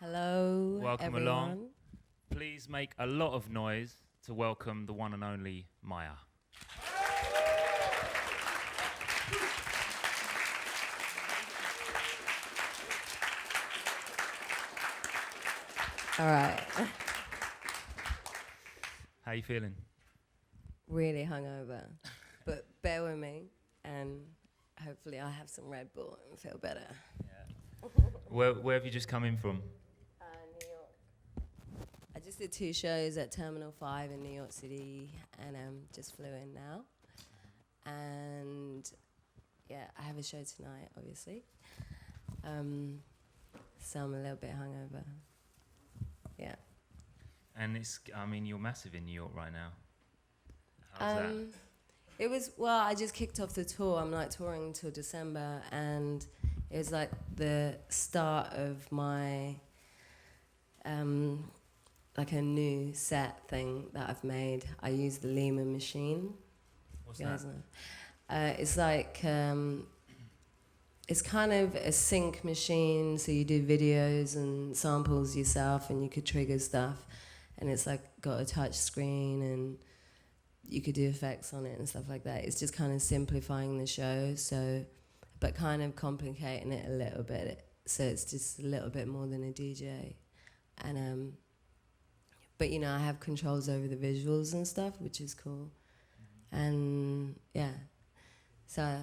Hello, Welcome everyone. along. Please make a lot of noise to welcome the one and only M.I.A. All right. How you feeling? Really hungover, but bear with me, and hopefully I'll have some Red Bull and feel better. Where have you just come in from? New York. I just did 2 shows at Terminal 5 in New York City, and just flew in now. And yeah, I have a show tonight, obviously. So I'm a little bit hungover. Yeah. And you're massive in New York right now. How's that? It was, I just kicked off the tour. I'm like touring until December, and it was like the start of my, like a new set thing that I've made. I use the Lehman machine. What's You that? guys know? It's like, it's kind of a sync machine, so you do videos and samples yourself, and you could trigger stuff, and it's like got a touch screen, and you could do effects on it and stuff like that. It's just kind of simplifying the show, but kind of complicating it a little bit, so it's just a little bit more than a DJ. And but I have controls over the visuals and stuff, which is cool. And yeah, so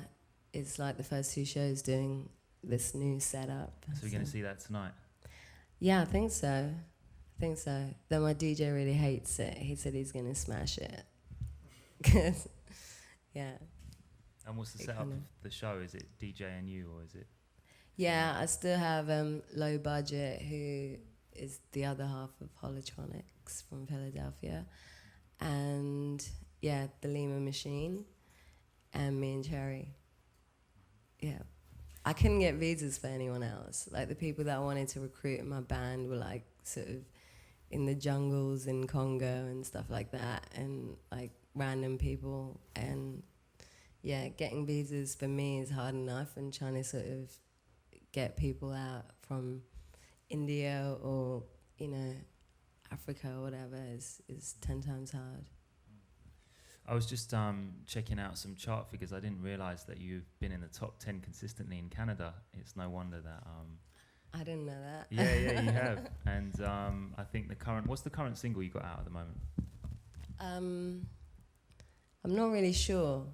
it's like the first 2 shows doing this new setup. So we're going to see that tonight? Yeah, I think so. Though my DJ really hates it. He said he's going to smash it. 'Cause, yeah. And what's the It setup kinda- of the show? Is it DJ and you, or is it? Yeah, I still have Low Budget, who is the other half of Holotronics from Philadelphia. And yeah, the Lima Machine, and me and Cherry. Yeah. I couldn't get visas for anyone else. Like, the people that I wanted to recruit in my band were like sort of in the jungles in Congo and stuff like that, and like random people. And yeah, getting visas for me is hard enough, and trying to sort of get people out from India or Africa or whatever is 10 times hard. I was just checking out some chart figures. I didn't realise that you've been in the top 10 consistently in Canada. It's no wonder that... I didn't know that. Yeah, you have. And I think what's the current single you got out at the moment? I'm not really sure.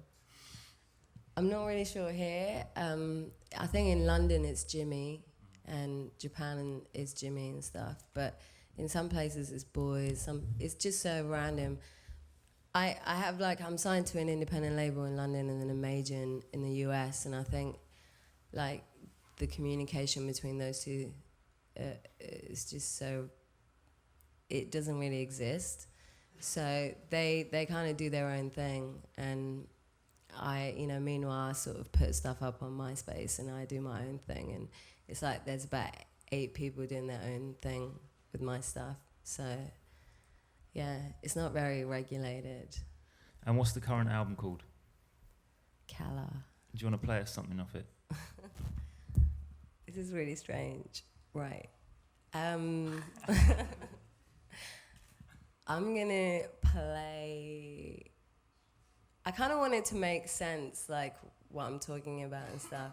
Here. I think in London it's Jimmy, and Japan is Jimmy and stuff. But in some places it's boys. It's just so random. I have I'm signed to an independent label in London and then a major in the US, and I think like the communication between those two is just so, it doesn't really exist. So they kind of do their own thing, and I, meanwhile, I sort of put stuff up on MySpace and I do my own thing, and it's like there's about 8 people doing their own thing with my stuff. So yeah, it's not very regulated. And what's the current album called? Kala. Do you want to play us something off it? This is really strange. Right. I'm gonna play. I kind of wanted to make sense, like what I'm talking about and stuff.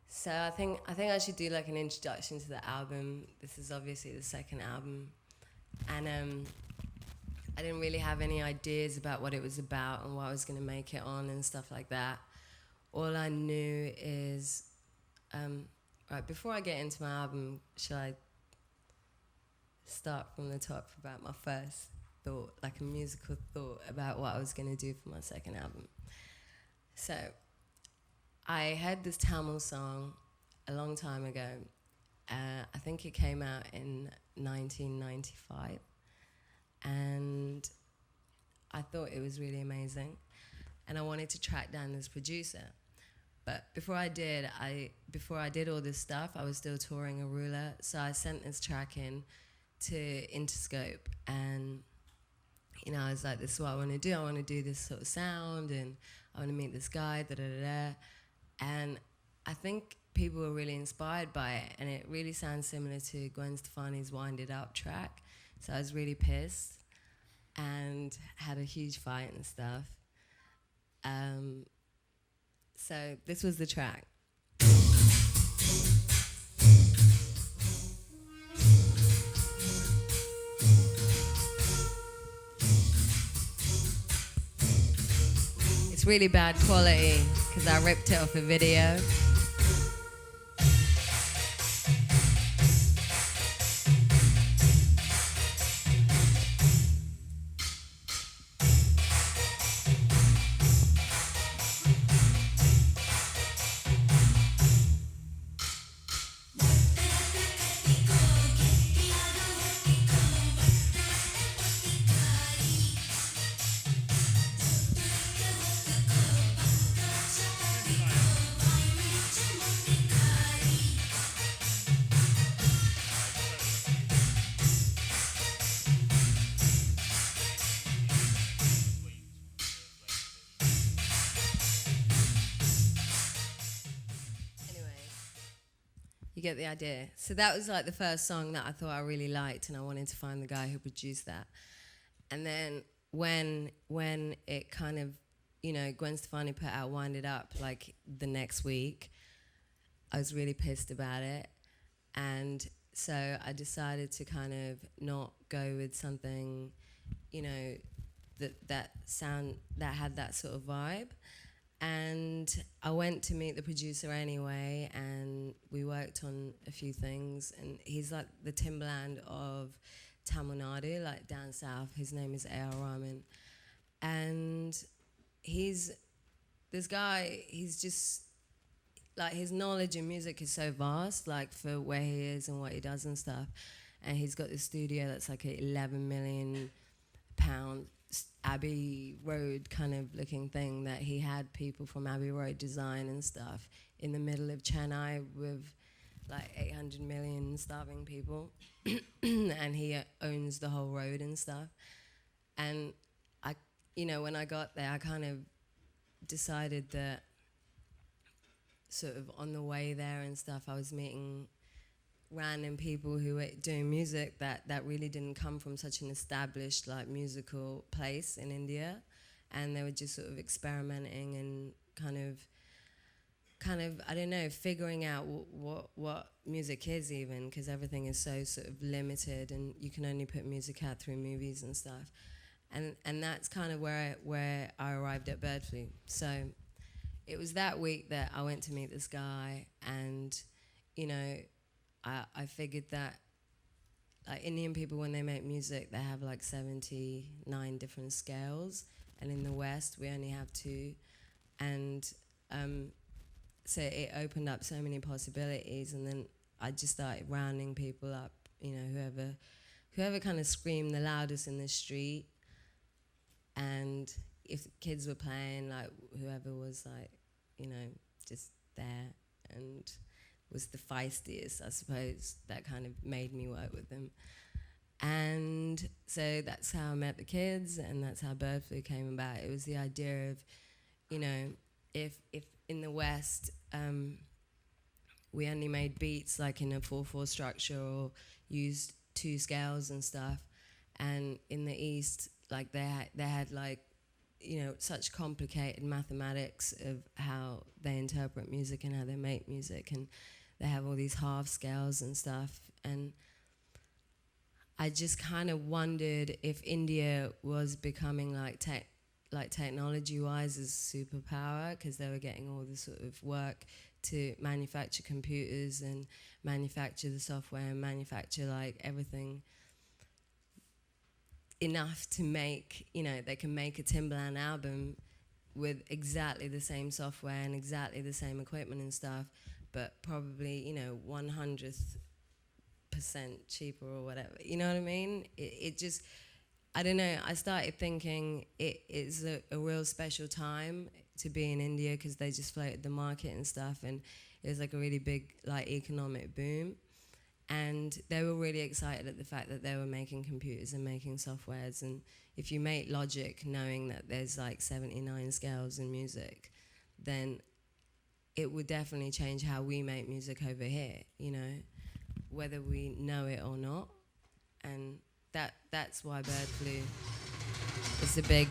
So I think I should do like an introduction to the album. This is obviously the second album, and I didn't really have any ideas about what it was about and what I was gonna make it on and stuff like that. All I knew is, right, before I get into my album, shall I start from the top about my first thought, like a musical thought about what I was going to do for my second album? So I heard this Tamil song a long time ago. I think it came out in 1995. And I thought it was really amazing. And I wanted to track down this producer. But before I did all this stuff, I was still touring Arula. So I sent this track in to Interscope, and I was like, this is what I want to do. I want to do this sort of sound, and I want to meet this guy, da da da da. And I think people were really inspired by it, and it really sounds similar to Gwen Stefani's Wind It Up track. So I was really pissed and had a huge fight and stuff. So this was the track. It's really bad quality because I ripped it off a video. Anyway, you get the idea. So that was like the first song that I thought I really liked, and I wanted to find the guy who produced that. And then when it kind of, you know, Gwen Stefani put out Wind It Up like the next week, I was really pissed about it. And so I decided to kind of not go with something, you know, that had that sort of vibe. And I went to meet the producer anyway, and we worked on a few things. And he's like the Timbaland of Tamil Nadu, like down south. His name is A.R. Rahman. And he's just, like, his knowledge in music is so vast, like, for where he is and what he does and stuff. And he's got this studio that's like a 11 million pound Abbey Road kind of looking thing that he had people from Abbey Road design and stuff in the middle of Chennai with like 800 million starving people. And he owns the whole road and stuff. And I, you know, when I got there, I kind of decided that sort of on the way there and stuff, I was meeting random people who were doing music that really didn't come from such an established like musical place in India, and they were just sort of experimenting and kind of I don't know, figuring out what music is, even because everything is so sort of limited and you can only put music out through movies and stuff, and that's kind of where I arrived at Bird Flu. So it was that week that I went to meet this guy, and you know, I figured that like Indian people, when they make music, they have like 79 different scales, and in the West we only have 2, and so it opened up so many possibilities. And then I just started rounding people up, you know, whoever kind of screamed the loudest in the street, and if kids were playing, like whoever was like, you know, just there and was the feistiest, I suppose, that kind of made me work with them. And so that's how I met the kids, and that's how Bird Flu came about. It was the idea of, you know, if in the West we only made beats like in a 4/4 structure or used 2 scales and stuff, and in the East, like they had like, you know, such complicated mathematics of how they interpret music and how they make music, and they have all these half scales and stuff. And I just kind of wondered if India was becoming like technology-wise as a superpower, because they were getting all this sort of work to manufacture computers and manufacture the software and manufacture like everything enough to make, you know, they can make a Timbaland album with exactly the same software and exactly the same equipment and stuff, but probably, you know, 100% cheaper or whatever. You know what I mean? It just, I don't know. I started thinking it is a real special time to be in India, because they just floated the market and stuff, and it was like a really big like economic boom. And they were really excited at the fact that they were making computers and making softwares. And if you make Logic knowing that there's like 79 scales in music, then it would definitely change how we make music over here, you know, whether we know it or not. And that's why Bird Flu is a big.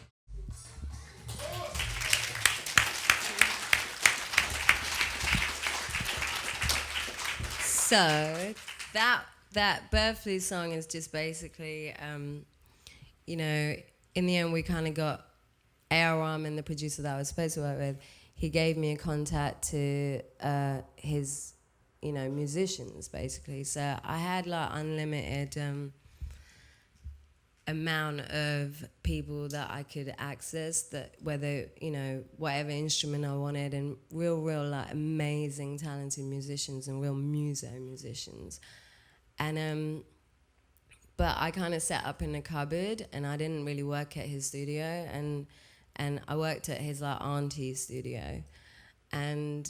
So that Bird Flu song is just basically, you know, in the end we kind of got A.R. Rahman, the producer that I was supposed to work with. He gave me a contact to his, you know, musicians basically. So I had like unlimited amount of people that I could access, that whether, you know, whatever instrument I wanted, and real like amazing talented musicians and real musicians. And but I kind of set up in a cupboard, and I didn't really work at his studio, and I worked at his like auntie's studio, and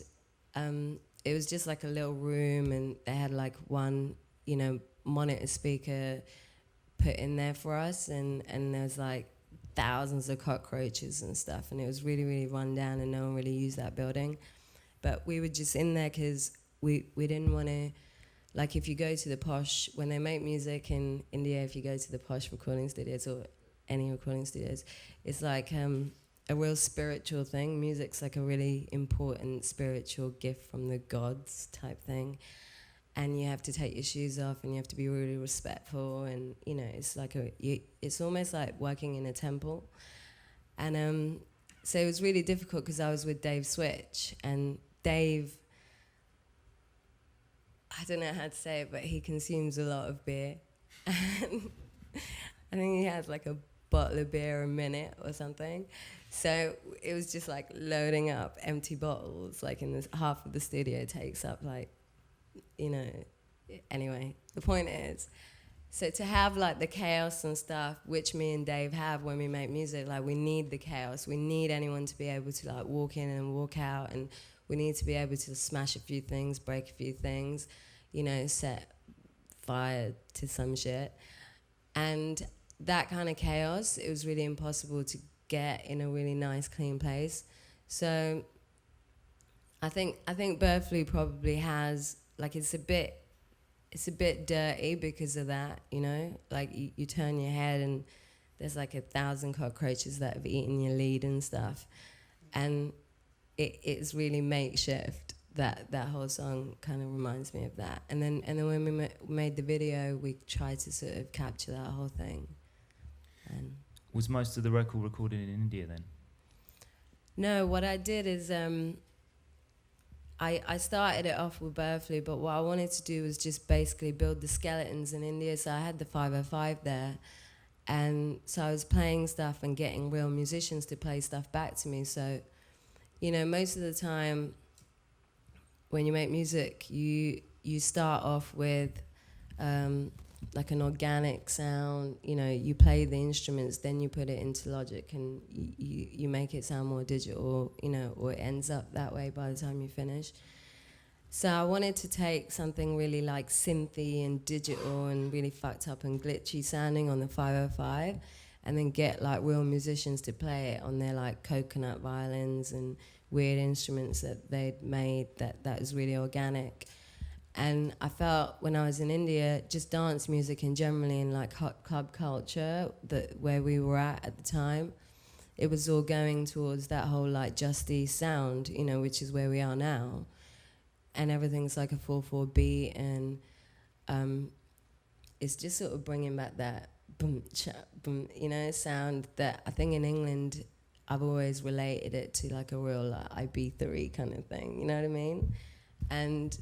it was just like a little room, and they had like one, you know, monitor speaker put in there for us, and there's like thousands of cockroaches and stuff, and it was really run down, and no one really used that building. But we were just in there because we didn't want to, like, if you go to the posh, when they make music in India, if you go to the posh recording studios or any recording studios, it's like a real spiritual thing. Music's like a really important spiritual gift from the gods type thing. And you have to take your shoes off, and you have to be really respectful, and you know, it's like it's almost like working in a temple. And so it was really difficult because I was with Dave Switch, and Dave, I don't know how to say it, but he consumes a lot of beer. And I think he has like a bottle of beer a minute or something. So it was just like loading up empty bottles, like in this half of the studio takes up like, you know, anyway, the point is, so to have like the chaos and stuff, which me and Dave have when we make music, like we need the chaos. We need anyone to be able to like walk in and walk out, and we need to be able to smash a few things, break a few things, you know, set fire to some shit. And that kind of chaos, it was really impossible to get in a really nice, clean place. So I think Bird Flu probably has, like, it's a bit dirty because of that, you know? Like, you turn your head and there's like 1,000 cockroaches that have eaten your lead and stuff. And it's really makeshift. That whole song kind of reminds me of that. And then when we made the video, we tried to sort of capture that whole thing. And was most of the record recorded in India then? no, what I did is I started it off with Bird Flu, but what I wanted to do was just basically build the skeletons in India. So I had the 505 there, and so I was playing stuff and getting real musicians to play stuff back to me. So, you know, most of the time when you make music, you start off with like an organic sound. You know, you play the instruments, then you put it into Logic, and you make it sound more digital, you know, or it ends up that way by the time you finish. So I wanted to take something really like synthy and digital and really fucked up and glitchy sounding on the 505, and then get like real musicians to play it on their like coconut violins and weird instruments that they'd made that was really organic. And I felt when I was in India, just dance music and generally in like hot club culture, that where we were at the time, it was all going towards that whole like justy sound, you know, which is where we are now. And everything's like a 4/4 beat, and it's just sort of bringing back that boom, cha, boom, you know, sound that I think in England I've always related it to like a real like IB3 kind of thing, you know what I mean? And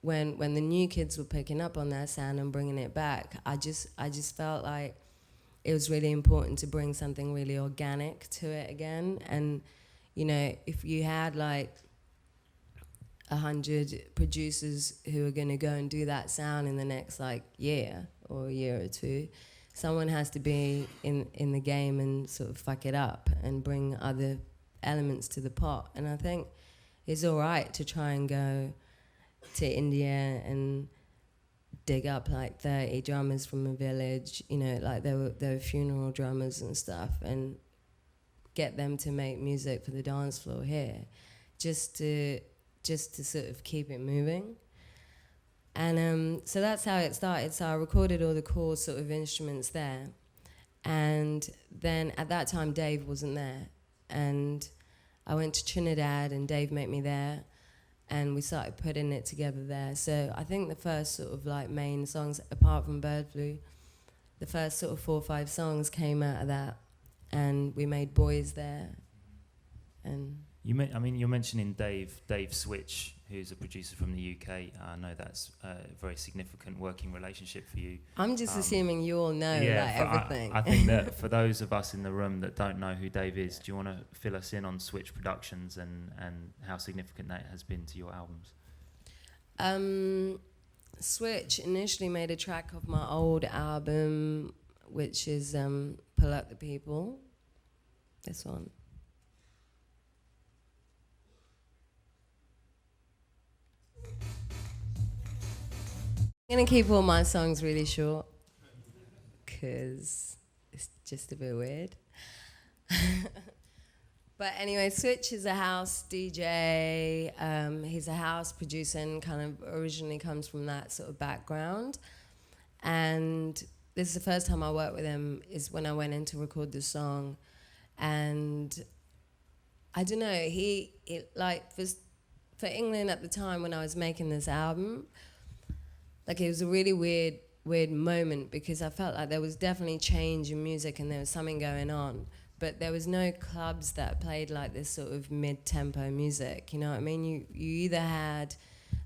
when the new kids were picking up on that sound and bringing it back, I just felt like it was really important to bring something really organic to it again. And you know, if you had like 100 producers who are going to go and do that sound in the next like year or a year or two, someone has to be in the game and sort of fuck it up and bring other elements to the pot. And I think it's all right to try and go to India and dig up like 30 drummers from a village, you know, like there were funeral drummers and stuff, and get them to make music for the dance floor here, just to just to sort of keep it moving. And so that's how it started. So I recorded all the core sort of instruments there. And then at that time, Dave wasn't there. And I went to Trinidad and Dave met me there. And we started putting it together there. So I think the first sort of like main songs, apart from Bird Flu, the first sort of 4 or 5 songs came out of that. And we made Boys there. And you're mentioning Dave Switch, who's a producer from the UK. I know that's a very significant working relationship for you. I'm just assuming you all know everything. I think that for those of us in the room that don't know who Dave is, do you want to fill us in on Switch Productions and how significant that has been to your albums? Switch initially made a track of my old album, which is Pull Up the People. This one. I'm going to keep all my songs really short because it's just a bit weird. But anyway, Switch is a house DJ. He's a house producer and kind of originally comes from that sort of background. And this is the first time I worked with him is when I went in to record the song. And I don't know, for England at the time when I was making this album, like it was a really weird moment because I felt like there was definitely change in music and there was something going on, but there was no clubs that played like this sort of mid-tempo music, you know what I mean? You either had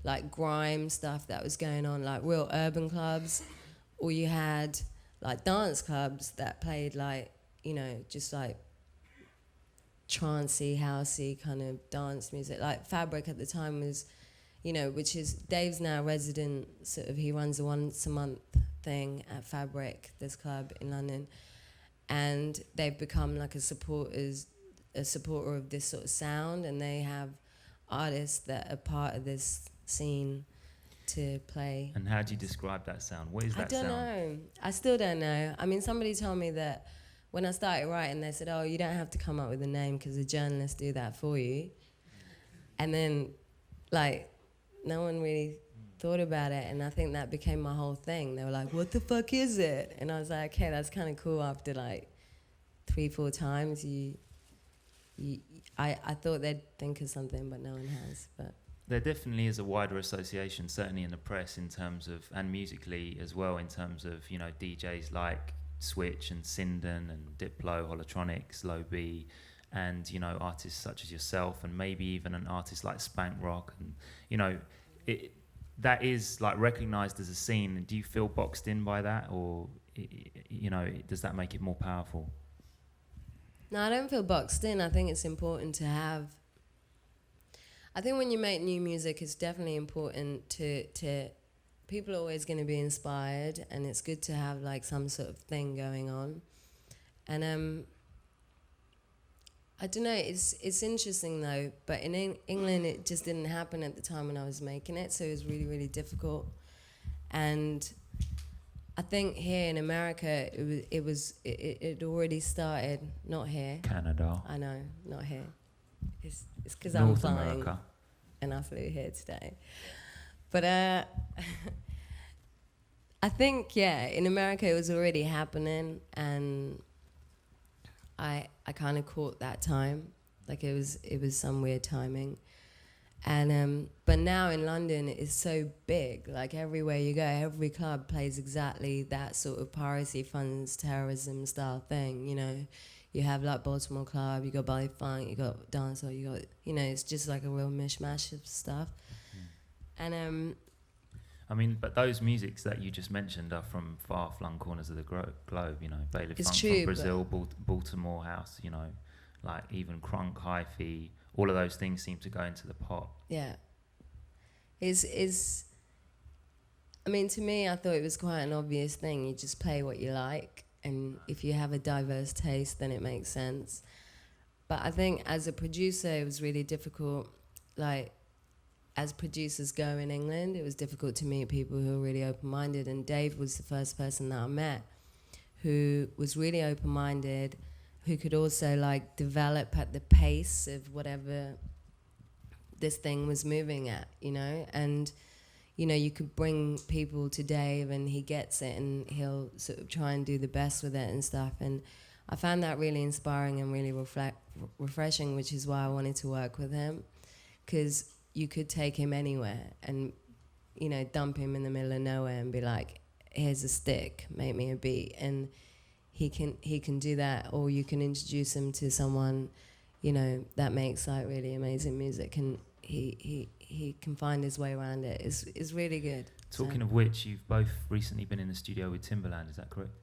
like grime stuff that was going on, like real urban clubs, or you had like dance clubs that played like, you know, just like trancey, housey kind of dance music. Like Fabric at the time was, you know, which is Dave's now resident, sort of, he runs a once a month thing at Fabric, this club in London, and they've become like a supporter of this sort of sound, and they have artists that are part of this scene to play. And how do you describe that sound? What is that sound? I don't know. I still don't know. I mean, somebody told me that when I started writing, they said, oh, you don't have to come up with a name because the journalists do that for you. And then, like, no one really thought about it, and I think that became my whole thing. They were like, what the fuck is it? And I was like, okay, that's kind of cool. After like 3-4 times, I thought they'd think of something, but no one has. But there definitely is a wider association, certainly in the press, in terms of, and musically as well, in terms of, you know, DJs like Switch and Sinden and Diplo, Holotronics, Low B, and, you know, artists such as yourself, and maybe even an artist like Spank Rock, and, you know, that is like recognized as a scene. Do you feel boxed in by that, or, you know, does that make it more powerful? No, I don't feel boxed in. I think it's important to have. I think when you make new music, it's definitely important to people are always going to be inspired, and it's good to have like some sort of thing going on. And I don't know, it's interesting though, but in England it just didn't happen at the time when I was making it, so it was really, really difficult. And I think here in America it already started, not here. Canada. I know, not here. It's because I'm flying America. And I flew here today. But I think, yeah, in America it was already happening, and I kind of caught that time, like it was some weird timing, and but now in London it's so big. Like everywhere you go, every club plays exactly that sort of piracy funds terrorism style thing. You know, you have like Baltimore Club, you got Bally Funk, you got dancehall, you got, you know, it's just like a real mishmash of stuff, and I mean, but those musics that you just mentioned are from far-flung corners of the globe, you know, Bailey Funk from Brazil, Baltimore House, you know, like even crunk, hi-fi, all of those things seem to go into the pot. Yeah. I mean, to me, I thought it was quite an obvious thing. You just play what you like, and if you have a diverse taste, then it makes sense. But I think as a producer, it was really difficult, like, as producers go in England, it was difficult to meet people who were really open-minded, and Dave was the first person that I met who was really open-minded, who could also like develop at the pace of whatever this thing was moving at, you know? And, you know, you could bring people to Dave and he gets it and he'll sort of try and do the best with it and stuff. And I found that really inspiring and really refreshing, which is why I wanted to work with him, because you could take him anywhere and, you know, dump him in the middle of nowhere and be like, here's a stick, make me a beat. And he can do that, or you can introduce him to someone, you know, that makes like really amazing music, and he can find his way around it. It's really good. Talking of which, you've both recently been in the studio with Timbaland, is that correct?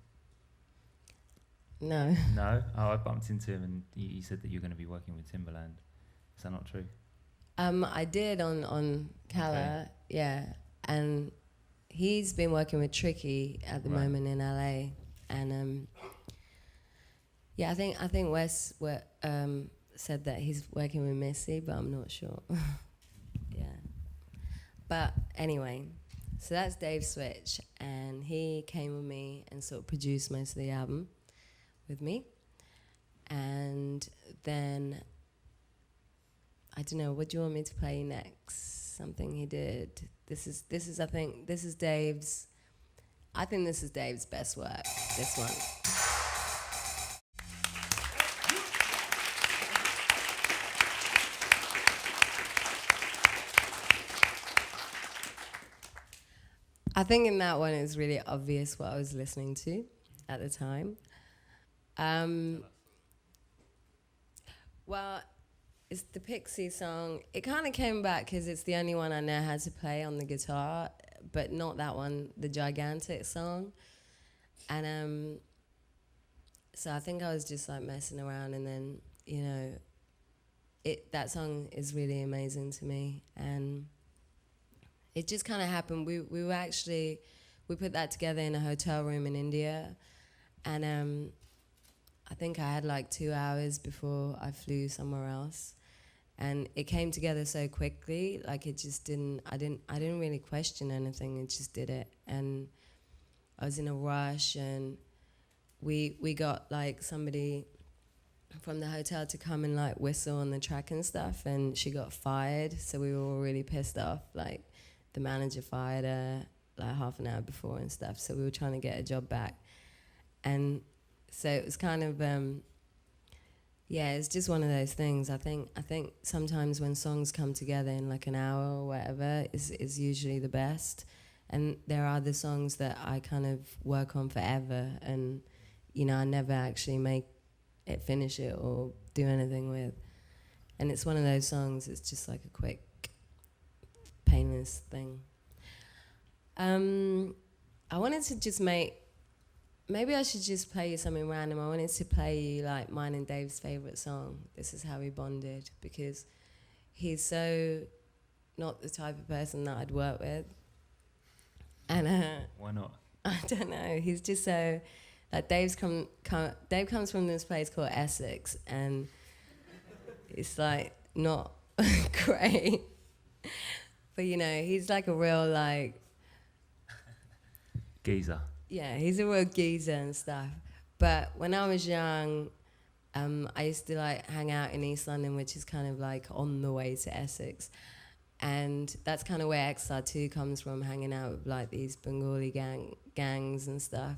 No. No? Oh, I bumped into him and he said that you're going to be working with Timbaland. Is that not true? I did on Kala, okay. Yeah, and he's been working with Tricky at the moment in LA, and yeah, I think Wes said that he's working with Missy, but I'm not sure. Yeah, but anyway, so that's Dave Switch, and he came with me and sort of produced most of the album with me, and then I don't know, what do you want me to play next? Something he did. This is Dave's. I think this is Dave's best work. This one. I think in that one it's really obvious what I was listening to at the time. Well, it's the Pixie song. It kind of came back because it's the only one I know how to play on the guitar, but not that one, the Gigantic song. And so I think I was just like messing around, and then, you know, that song is really amazing to me, and it just kind of happened. We put that together in a hotel room in India, and I think I had like 2 hours before I flew somewhere else, and it came together so quickly. Like it just didn't. I didn't really question anything. It just did it, and I was in a rush, and we got like somebody from the hotel to come and like whistle on the track and stuff, and she got fired. So we were all really pissed off. Like the manager fired her like half an hour before and stuff. So we were trying to get a job back, and so it was kind of yeah, it's just one of those things. I think sometimes when songs come together in like an hour or whatever is usually the best, and there are the songs that I kind of work on forever, and you know I never actually finish it or do anything with, and it's one of those songs. It's just like a quick, painless thing. I wanted to just maybe I should just play you something random. I wanted to play you like mine and Dave's favorite song. This is how we bonded, because he's so not the type of person that I'd work with. And why not? I don't know. He's just so like Dave comes from this place called Essex, and it's like not great. But you know, he's like a real like geezer. Yeah, he's a real geezer and stuff. But when I was young, I used to like hang out in East London, which is kind of like on the way to Essex. And that's kind of where XR2 comes from, hanging out with like these Bengali gangs and stuff.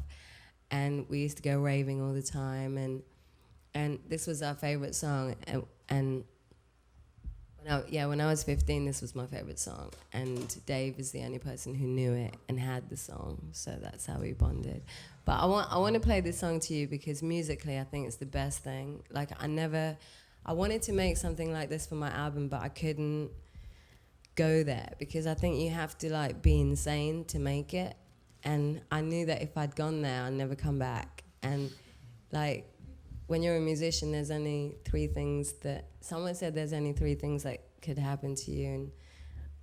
And we used to go raving all the time. And this was our favorite song. And when I was 15, this was my favorite song, and Dave is the only person who knew it and had the song, so that's how we bonded. But I want to play this song to you because musically, I think it's the best thing. Like I wanted to make something like this for my album, but I couldn't go there because I think you have to like be insane to make it, and I knew that if I'd gone there, I'd never come back. And like, when you're a musician, there's only three things that someone said there's only three things that could happen to you. And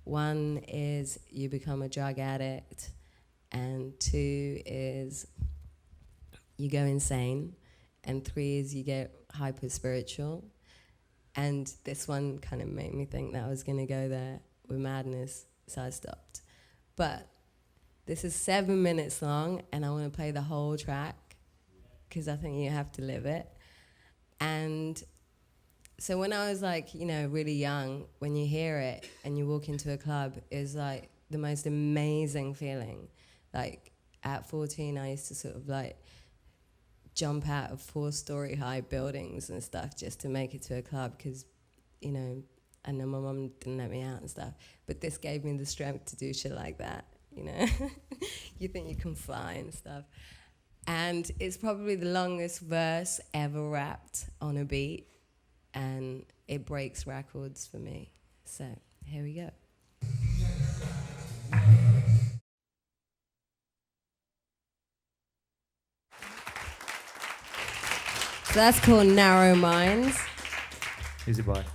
one is you become a drug addict, and two is you go insane, and three is you get hyper spiritual. And this one kind of made me think that I was going to go there with madness, so I stopped. But this is 7 minutes long, and I want to play the whole track because I think you have to live it. And So when I was like, you know, really young, when you hear it and you walk into a club, it's like the most amazing feeling. Like at 14, I used to sort of like jump out of 4-story high buildings and stuff just to make it to a club because, you know, I know my mum didn't let me out and stuff. But this gave me the strength to do shit like that, you know. You think you can fly and stuff. And it's probably the longest verse ever rapped on a beat, and it breaks records for me. So here we go. So that's called Narrow Minds. Who's it by?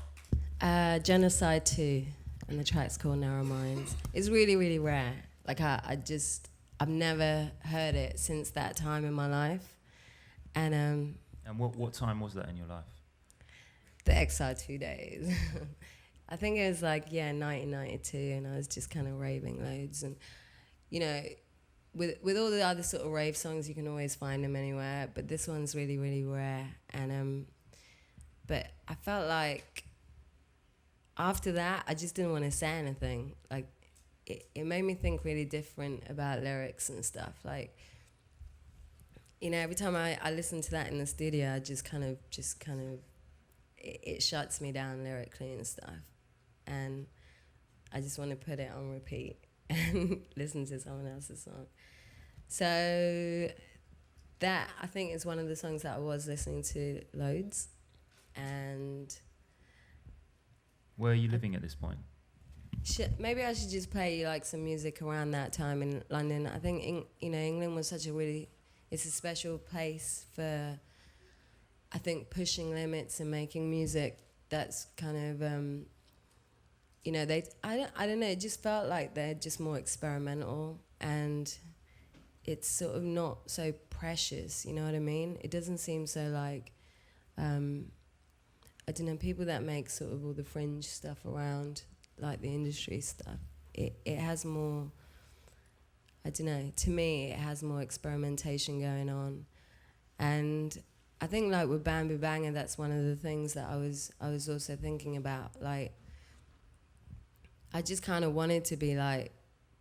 Genocide 2, and the track's called Narrow Minds. It's really, really rare. Like I've never heard it since that time in my life. And what time was that in your life? the Exile 2 days. I think it was like, 1992, and I was just kind of raving loads. And, you know, with all the other sort of rave songs, you can always find them anywhere, but this one's really, really rare. And but I felt like after that, I just didn't want to say anything. Like, it made me think really different about lyrics and stuff. Like, you know, every time I listen to that in the studio, I just kind of, it shuts me down lyrically and stuff. And I just want to put it on repeat and listen to someone else's song. So that, I think, is one of the songs that I was listening to loads. And where are you living at this point? maybe I should just play you like some music around that time in London. I think England was it's a special place for, I think, pushing limits and making music that's kind of I don't know, it just felt like they're just more experimental, and it's sort of not so precious, you know what I mean? It doesn't seem so like I don't know, people that make sort of all the fringe stuff around, like the industry stuff, it has more, I don't know, to me it has more experimentation going on. And I think like with Bambi Banger, that's one of the things that I was also thinking about. Like, I just kind of wanted to be like,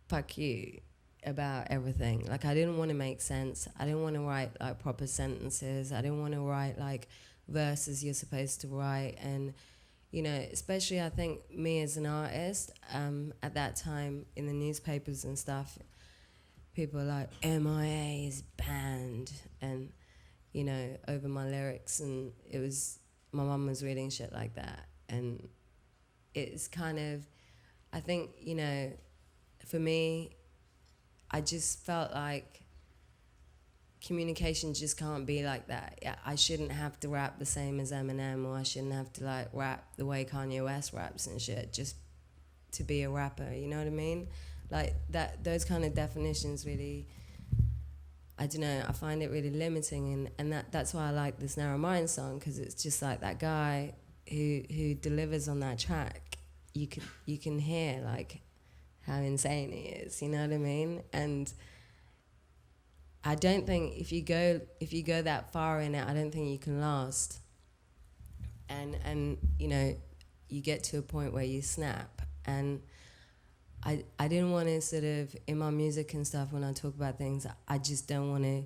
fuck you about everything. Like, I didn't want to make sense. I didn't want to write like proper sentences. I didn't want to write like verses you're supposed to write. And, you know, especially I think me as an artist, at that time in the newspapers and stuff, people were like, M.I.A. is banned, and, you know, over my lyrics. And it was, my mum was reading shit like that. And it's kind of, I think, you know, for me, I just felt like communication just can't be like that. I shouldn't have to rap the same as Eminem, or I shouldn't have to like rap the way Kanye West raps and shit just to be a rapper, you know what I mean? Like that, those kind of definitions really, I don't know, I find it really limiting, and that's why I like this Narrow Mind song, because it's just like that guy who delivers on that track. You can hear like how insane he is, you know what I mean? And I don't think if you go that far in it, I don't think you can last. And you know, you get to a point where you snap. And I didn't want to sort of, in my music and stuff, when I talk about things, I just don't want to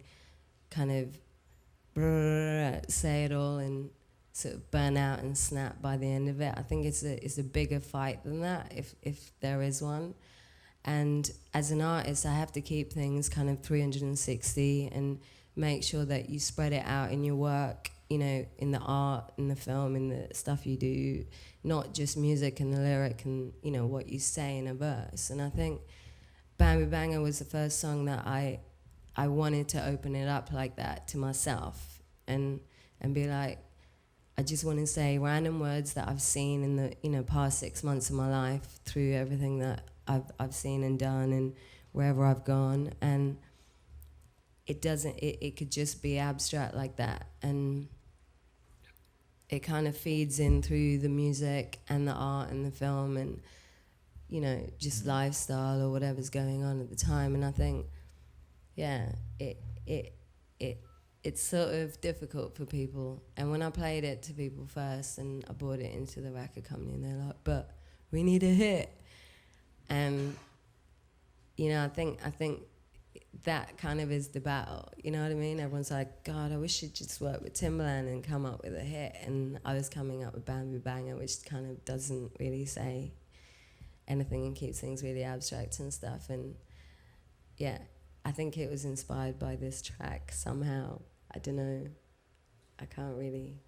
kind of say it all and sort of burn out and snap by the end of it. I think it's a bigger fight than that, if there is one. And as an artist, I have to keep things kind of 360 and make sure that you spread it out in your work, you know, in the art, in the film, in the stuff you do, not just music and the lyric and, you know, what you say in a verse. And I think Bambi Banger was the first song that I wanted to open it up like that to myself and be like, I just want to say random words that I've seen in the, you know, past 6 months of my life through everything that I've seen and done and wherever I've gone. And it could just be abstract like that. And it kind of feeds in through the music and the art and the film and, you know, just lifestyle or whatever's going on at the time. And I think, yeah, it's it's sort of difficult for people. And when I played it to people first, and I brought it into the record company, and they're like, "But we need a hit." And you know, I think that kind of is the battle. You know what I mean? Everyone's like, "God, I wish you'd just work with Timbaland and come up with a hit." And I was coming up with Bamboo Banger, which kind of doesn't really say anything and keeps things really abstract and stuff. And yeah, I think it was inspired by this track somehow. I don't know. I can't really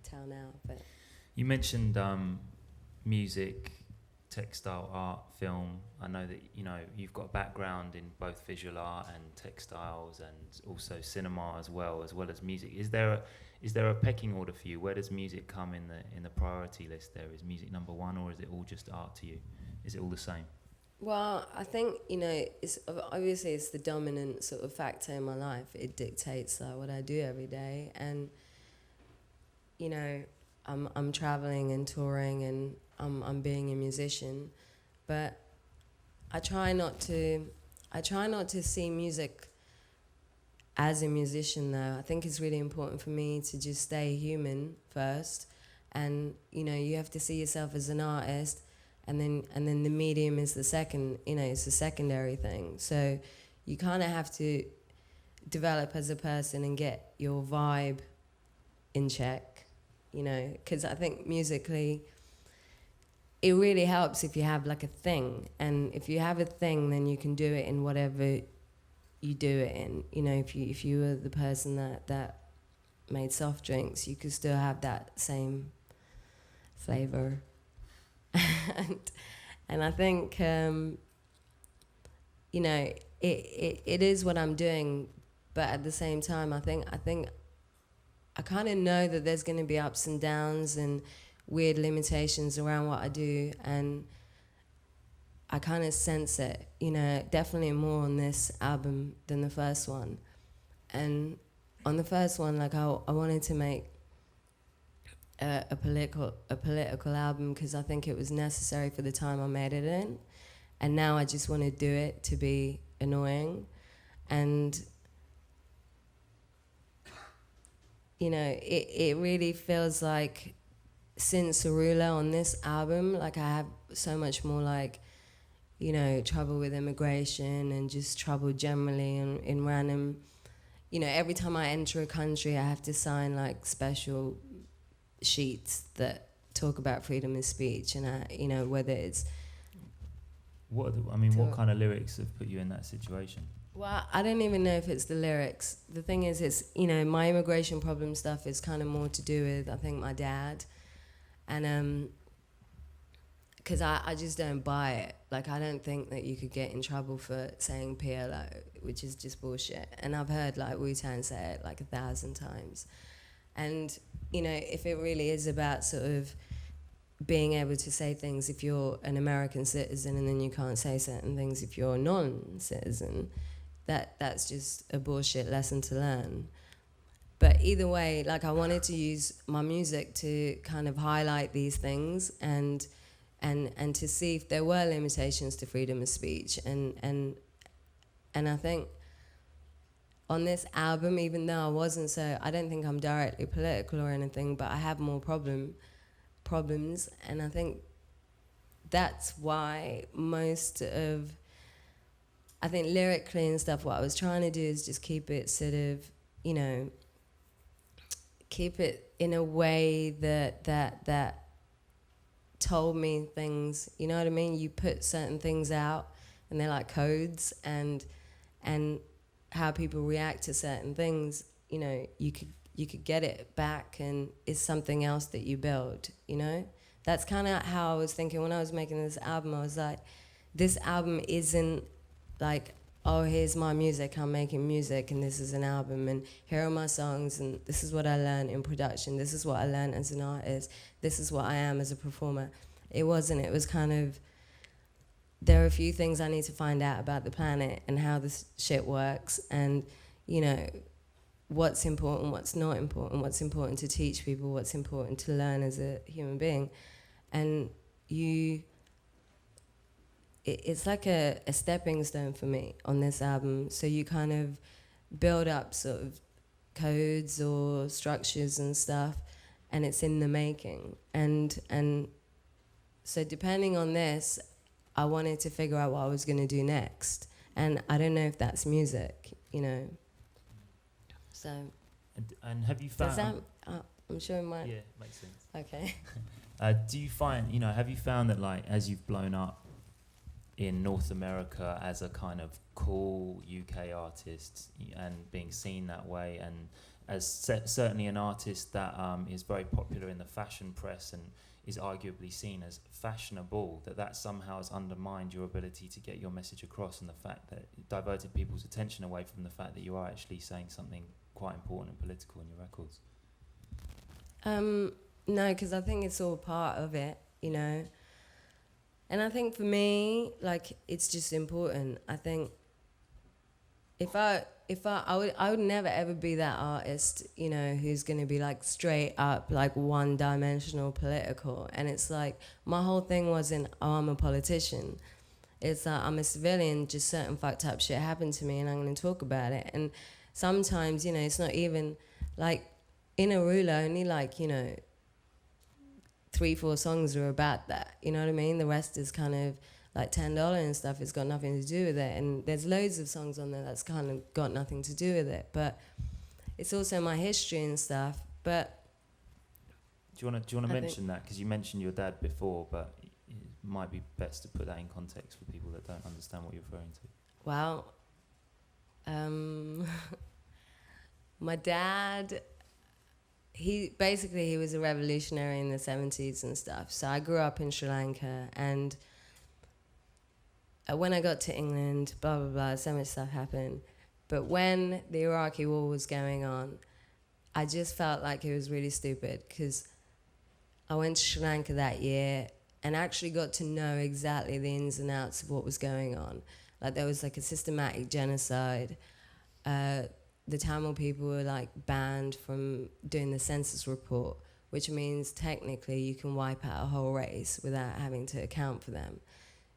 tell now, but You mentioned music, textile art, film. I know that you've got a background in both visual art and textiles, and also cinema as well as music. Is there a pecking order for you? Where does music come in the priority list? There is music number one, or is it all just art to you? Is it all the same? well, I think it's obviously it's the dominant sort of factor in my life. It dictates what I do every day, and you know, I'm traveling and touring, and I'm being a musician, but I try not to see music as a musician though. I think it's really important for me to just stay human first, and you have to see yourself as an artist, and then the medium is the second. It's a secondary thing. So you kind of have to develop as a person and get your vibe in check. Because I think musically, it really helps if you have like a thing, and if you have a thing, then you can do it in whatever you do it in. If you were the person that made soft drinks, you could still have that same flavor. and I think it is what I'm doing, but at the same time, I think I kind of know that there's going to be ups and downs and weird limitations around what I do, and I kind of sense it, definitely more on this album than the first one. And on the first one, like I wanted to make a political album because I think it was necessary for the time I made it in, and now I just want to do it to be annoying, and it really feels like since Arula on this album, like I have so much more like trouble with immigration and just trouble generally in random. Every time I enter a country, I have to sign like special sheets that talk about freedom of speech, and whether it's What kind of lyrics have put you in that situation? well, I don't even know if it's the lyrics. The thing is, it's my immigration problem stuff is kind of more to do with I think my dad, and because I just don't buy it. Like, I don't think that you could get in trouble for saying PLO, which is just bullshit. And I've heard, like, Wu-Tang say it, like, 1,000 times. And, if it really is about sort of being able to say things if you're an American citizen, and then you can't say certain things if you're a non-citizen, that's just a bullshit lesson to learn. But either way, like, I wanted to use my music to kind of highlight these things and to see if there were limitations to freedom of speech. And I think on this album, even though I don't think I'm directly political or anything, but I have more problems, and I think that's why I think lyrically and stuff, what I was trying to do is just keep it sort of, keep it in a way that told me things, you know what I mean? You put certain things out and they're like codes, and how people react to certain things, you could get it back, and it's something else that you build, That's kind of how I was thinking when I was making this album. I was like, this album isn't like, oh, here's my music, I'm making music, and this is an album, and here are my songs, and this is what I learned in production, this is what I learned as an artist, this is what I am as a performer. It wasn't. It was kind of, there are a few things I need to find out about the planet and how this shit works, and, what's important, what's not important, what's important to teach people, what's important to learn as a human being. And it's like a stepping stone for me on this album. So you kind of build up sort of codes or structures and stuff, and it's in the making. And so depending on this, I wanted to figure out what I was going to do next. And I don't know if that's music, you know. So. And have you Does found? that? I'm sure it might. Yeah, makes sense. Okay. Do you find, have you found that, like, as you've blown up in North America as a kind of cool UK artist and being seen that way, and as certainly an artist that is very popular in the fashion press and is arguably seen as fashionable, that somehow has undermined your ability to get your message across, and the fact that it diverted people's attention away from the fact that you are actually saying something quite important and political in your records? No, because I think it's all part of it, you know. And I think for me, like, it's just important. I think I would never ever be that artist, you know, who's gonna be like straight up like one-dimensional political. And it's like my whole thing wasn't, oh, I'm a politician. It's like I'm a civilian. Just certain fucked up shit happened to me, and I'm gonna talk about it. And sometimes, you know, it's not even like in Arula, only like, you know, 3-4 songs are about that. You know what I mean? The rest is kind of like $10 and stuff. It's got nothing to do with it. And there's loads of songs on there that's kind of got nothing to do with it. But it's also my history and stuff. But do you want to mention that? Because you mentioned your dad before, but it might be best to put that in context for people that don't understand what you're referring to. Well, my dad, he was a revolutionary in the 70s and stuff. So I grew up in Sri Lanka, and when I got to England, blah, blah, blah, so much stuff happened. But when the Iraqi war was going on, I just felt like it was really stupid, because I went to Sri Lanka that year and actually got to know exactly the ins and outs of what was going on. Like, there was like a systematic genocide. The Tamil people were like banned from doing the census report, which means technically you can wipe out a whole race without having to account for them.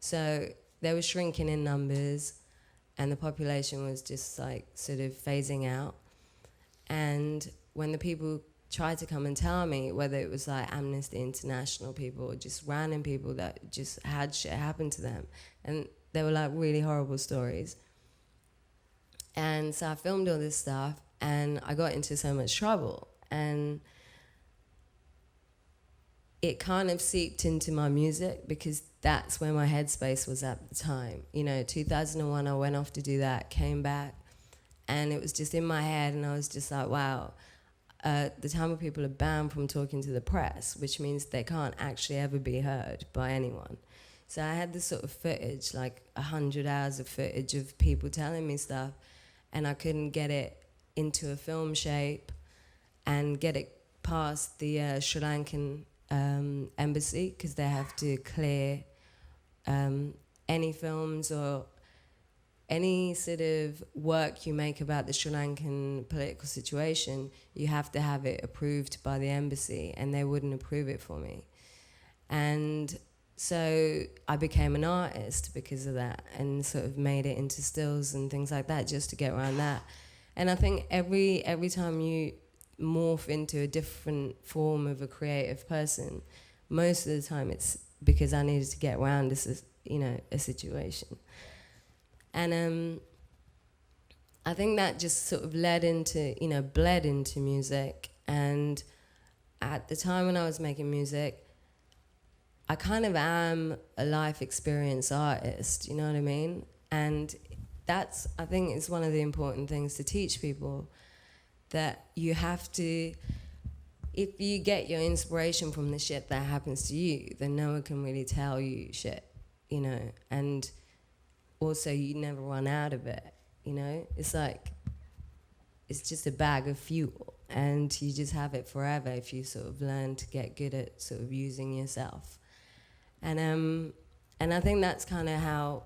So they were shrinking in numbers, and the population was just like sort of phasing out. And when the people tried to come and tell me, whether it was like Amnesty International people or just random people that just had shit happen to them, and they were like really horrible stories. And so I filmed all this stuff, and I got into so much trouble. And it kind of seeped into my music, because that's where my headspace was at the time. You know, 2001, I went off to do that, came back, and it was just in my head, and I was just like, wow, the Tamil people are banned from talking to the press, which means they can't actually ever be heard by anyone. So I had this sort of footage, like 100 hours of footage of people telling me stuff, and I couldn't get it into a film shape and get it past the Sri Lankan embassy, because they have to clear any films or any sort of work you make about the Sri Lankan political situation. You have to have it approved by the embassy, and they wouldn't approve it for me. And so I became an artist because of that, and sort of made it into stills and things like that just to get around that. And I think every time you morph into a different form of a creative person, most of the time it's because I needed to get around this, you know, a situation. And I think that just sort of bled into music. And at the time when I was making music, I kind of am a life experience artist, you know what I mean? And that's, I think, is one of the important things to teach people, that you have to, if you get your inspiration from the shit that happens to you, then no one can really tell you shit, you know? And also, you never run out of it, you know? It's like, it's just a bag of fuel, and you just have it forever if you sort of learn to get good at sort of using yourself. And I think that's kind of how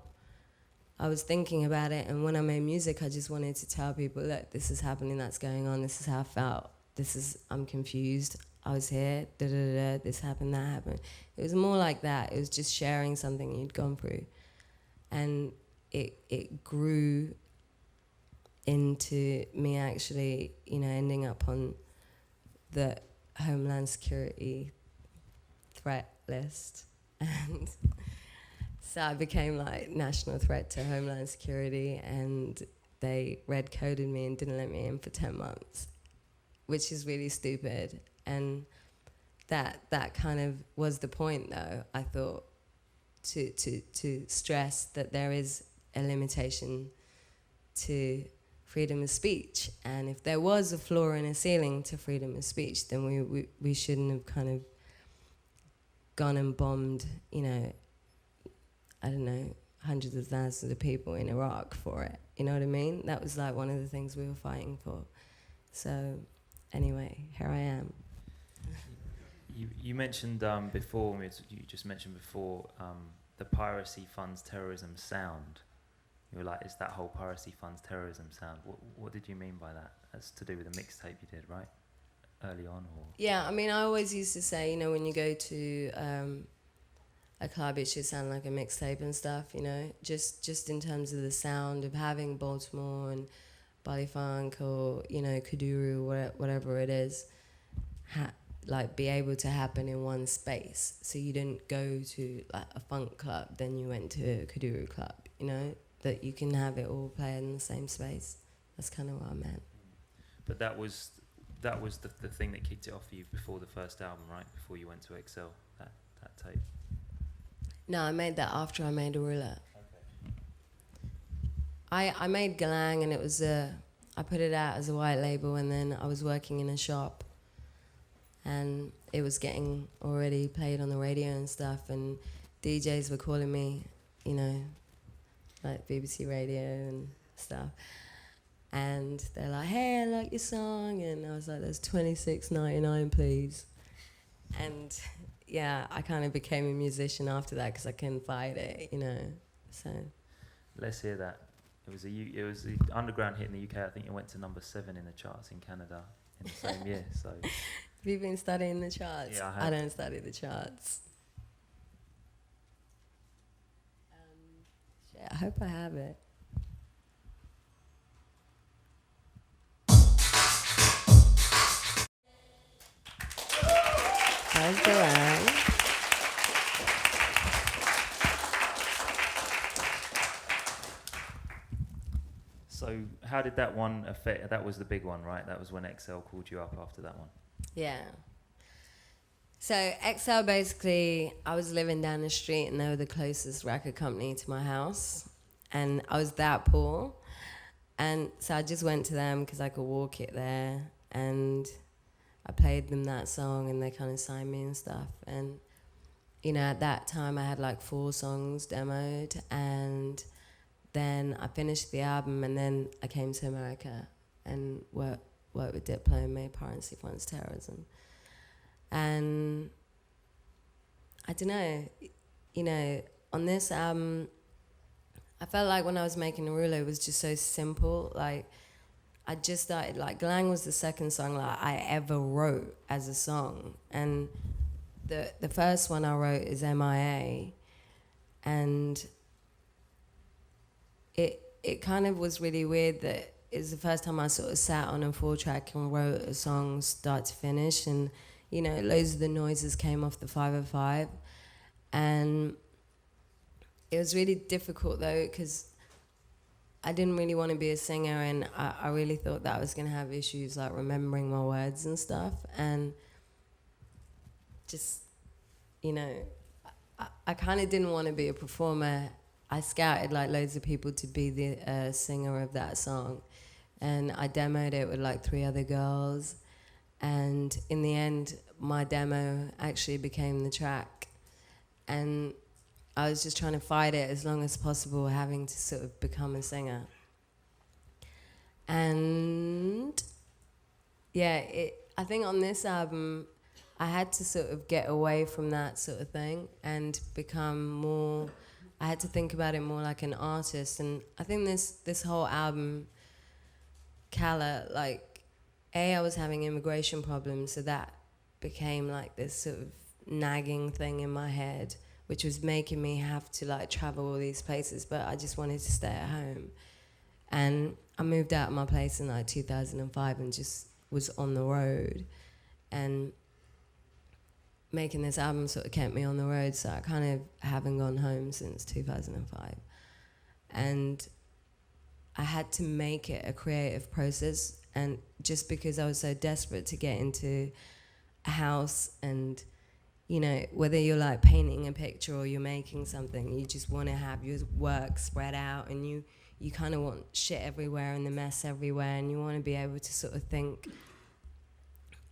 I was thinking about it. And when I made music, I just wanted to tell people, look, this is happening, that's going on, this is how I felt, I'm confused, I was here, this happened, that happened. It was more like that. It was just sharing something you'd gone through. And it grew into me actually, ending up on the Homeland Security threat list. And so I became like national threat to Homeland Security, and they red coded me and didn't let me in for 10 months, which is really stupid. And that kind of was the point, though, I thought, to stress that there is a limitation to freedom of speech. And if there was a floor and a ceiling to freedom of speech, then we shouldn't have kind of gone and bombed, I don't know, hundreds of thousands of people in Iraq for it. You know what I mean? That was like one of the things we were fighting for. So anyway, here I am. You mentioned before, you just mentioned before, the piracy funds terrorism sound. You were like, it's that whole piracy funds terrorism sound. What did you mean by that? That's to do with the mixtape you did, right? Early on, or? Yeah, I mean, I always used to say, when you go to a club, it should sound like a mixtape and stuff, just in terms of the sound of having Baltimore and Body Funk or, Kuduru, whatever it is, like be able to happen in one space. So you didn't go to like a funk club, then you went to a Kuduru club, that you can have it all play in the same space. That's kind of what I meant. But that was the thing that kicked it off for you before the first album, right? Before you went to Excel, that tape. No, I made that after I made Arula. Okay. I made Galang, and it was I put it out as a white label, and then I was working in a shop, and it was getting already played on the radio and stuff, and DJs were calling me, like BBC Radio and stuff. And they're like, hey, I like your song. And I was like, there's $26.99, please. And yeah, I kind of became a musician after that because I couldn't fight it, So let's hear that. It was the underground hit in the UK. I think it went to number 7 in the charts in Canada in the same year. So have you been studying the charts? Yeah, I have. I don't study the charts. Shit, I hope I have it. How's Galang? So how did that one affect? That was the big one, right? That was when XL called you up after that one. Yeah. So XL, basically, I was living down the street and they were the closest record company to my house. And I was that poor. And so I just went to them because I could walk it there. And I played them that song and they kind of signed me and stuff. And, at that time I had like 4 songs demoed. And then I finished the album, and then I came to America and worked with Diplo and made Piracy Funds Terrorism. And I don't know, on this album, I felt like when I was making Arula, it was just so simple. Like, I just started, like, Galang was the second song like I ever wrote as a song. And the first one I wrote is M.I.A. And it kind of was really weird that it was the first time I sort of sat on a 4-track and wrote a song start to finish. And, loads of the noises came off the 505. And it was really difficult, though, because I didn't really want to be a singer, and I really thought that I was going to have issues, like, remembering my words and stuff. And just, I kind of didn't want to be a performer. I scouted, like, loads of people to be the singer of that song. And I demoed it with, like, 3 other girls. And in the end, my demo actually became the track. And I was just trying to fight it as long as possible, having to sort of become a singer. And yeah, I think on this album, I had to sort of get away from that sort of thing and become more, I had to think about it more like an artist. And I think this whole album, Kala, like, I was having immigration problems, so that became like this sort of nagging thing in my head, which was making me have to, like, travel all these places, but I just wanted to stay at home. And I moved out of my place in like 2005 and just was on the road. And making this album sort of kept me on the road, so I kind of haven't gone home since 2005. And I had to make it a creative process, and just because I was so desperate to get into a house, and you know, whether you're like painting a picture or you're making something, you just want to have your work spread out, and you kind of want shit everywhere and the mess everywhere, and you want to be able to sort of think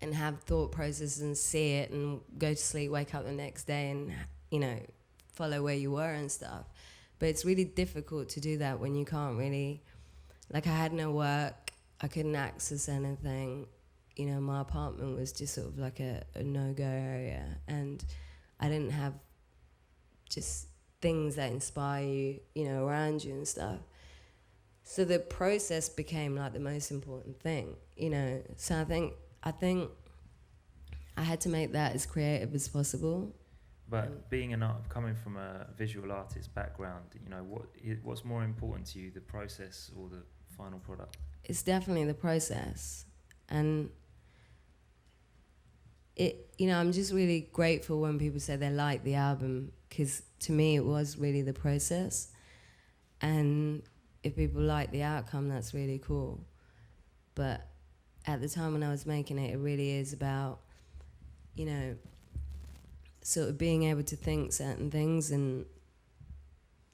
and have thought processes and see it and go to sleep, wake up the next day and, you know, follow where you were and stuff. But it's really difficult to do that when you can't really, like, I had no work, I couldn't access anything. You know, my apartment was just sort of like a no-go area, and I didn't have just things that inspire you, you know, around you and stuff. So the process became like the most important thing, you know. So I think I had to make that as creative as possible. But being coming from a visual artist background, you know, what's more important to you, the process or the final product? It's definitely the process. And it, you know, I'm just really grateful when people say they like the album, because to me it was really the process. And if people like the outcome, that's really cool. But at the time when I was making it, it really is about, you know, sort of being able to think certain things. And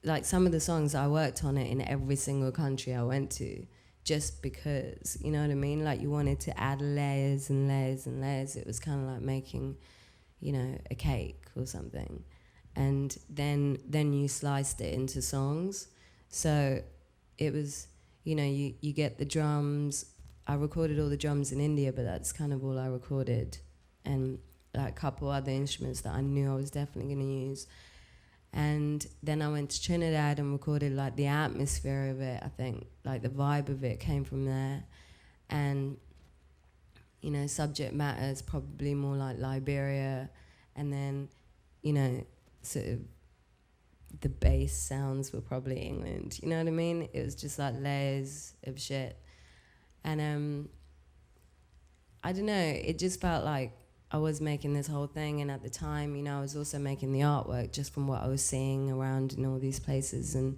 like some of the songs, I worked on it in every single country I went to, just because, you know what I mean? Like, you wanted to add layers and layers and layers. It was kind of like making, you know, a cake or something. And then you sliced it into songs. So it was, you know, you get the drums. I recorded all the drums in India, but that's kind of all I recorded. And like a couple other instruments that I knew I was definitely going to use. And then I went to Trinidad and recorded like the atmosphere of it. I think like the vibe of it came from there. And, you know, subject matter is probably more like Liberia. And then, you know, sort of the bass sounds were probably England. You know what I mean? It was just like layers of shit. And I don't know, it just felt like I was making this whole thing, and at the time, you know, I was also making the artwork just from what I was seeing around in all these places, and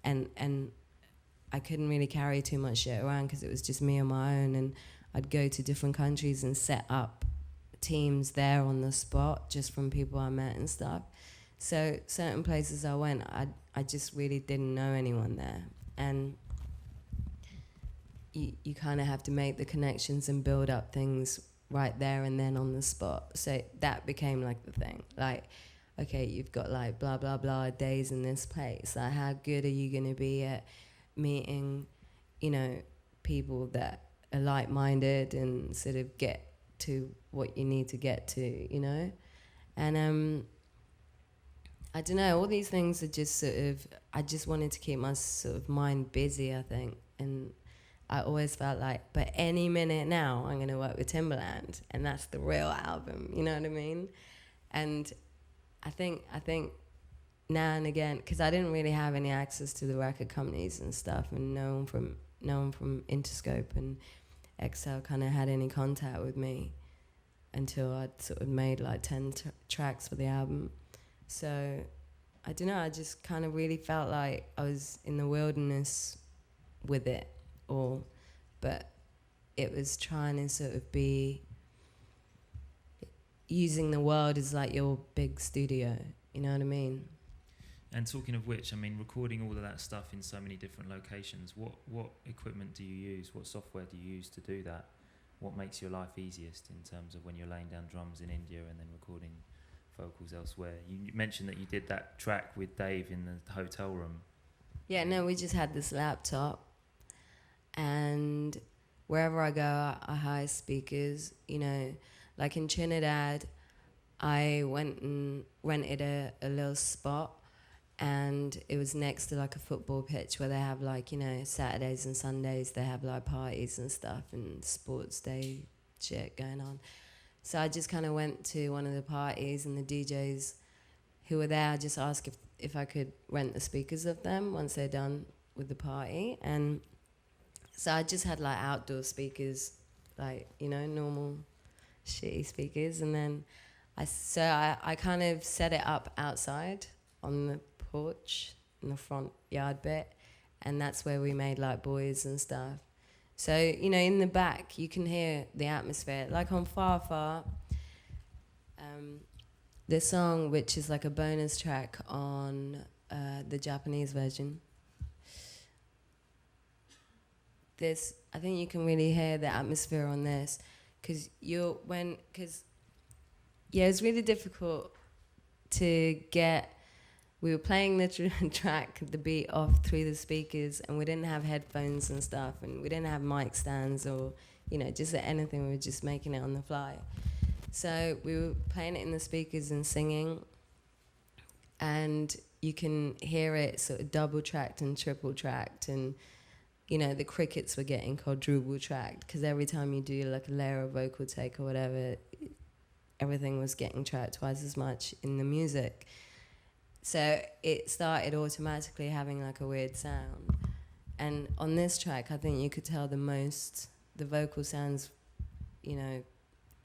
I couldn't really carry too much shit around because it was just me on my own, and I'd go to different countries and set up teams there on the spot just from people I met and stuff. So certain places I went, I just really didn't know anyone there, and you kind of have to make the connections and build up things right there and then on the spot. So that became like the thing. Like, okay, you've got like blah, blah, blah days in this place. Like, how good are you going to be at meeting, you know, people that are like-minded and sort of get to what you need to get to, you know? And I don't know, all these things are just sort of, I just wanted to keep my sort of mind busy, I think. And I always felt like, but any minute now, I'm going to work with Timbaland, and that's the real album. You know what I mean? And I think now and again, because I didn't really have any access to the record companies and stuff, and no one from Interscope and XL kind of had any contact with me until I'd sort of made like 10 tracks for the album. So I don't know, I just kind of really felt like I was in the wilderness with it. But it was trying to sort of be using the world as like your big studio, you know what I mean? And talking of which, I mean, recording all of that stuff in so many different locations, what equipment do you use? What software do you use to do that? What makes your life easiest in terms of when you're laying down drums in India and then recording vocals elsewhere? You mentioned that you did that track with Dave in the hotel room. Yeah, no, we just had this laptop, and wherever I go, I hire speakers. You know, like in Trinidad, I went and rented a little spot, and it was next to like a football pitch where they have like, you know, Saturdays and Sundays they have like parties and stuff and sports day shit going on. So I just kind of went to one of the parties, and the DJs who were there, I just asked if I could rent the speakers of them once they're done with the party, and so I just had like outdoor speakers, like, you know, normal shitty speakers, and then I kind of set it up outside on the porch in the front yard bit, and that's where we made like boys and stuff. So, you know, in the back you can hear the atmosphere, like on Far Far. The song, which is like a bonus track on the Japanese version, this, I think you can really hear the atmosphere on this, because yeah, it's really difficult to get. We were playing the track, the beat off through the speakers, and we didn't have headphones and stuff, and we didn't have mic stands or, you know, just anything. We were just making it on the fly. So we were playing it in the speakers and singing, and you can hear it sort of double tracked and triple tracked, and, you know, the crickets were getting quadruple tracked, because every time you do like a layer of vocal take or whatever, everything was getting tracked twice as much in the music. So it started automatically having like a weird sound. And on this track, I think you could tell the vocal sounds, you know,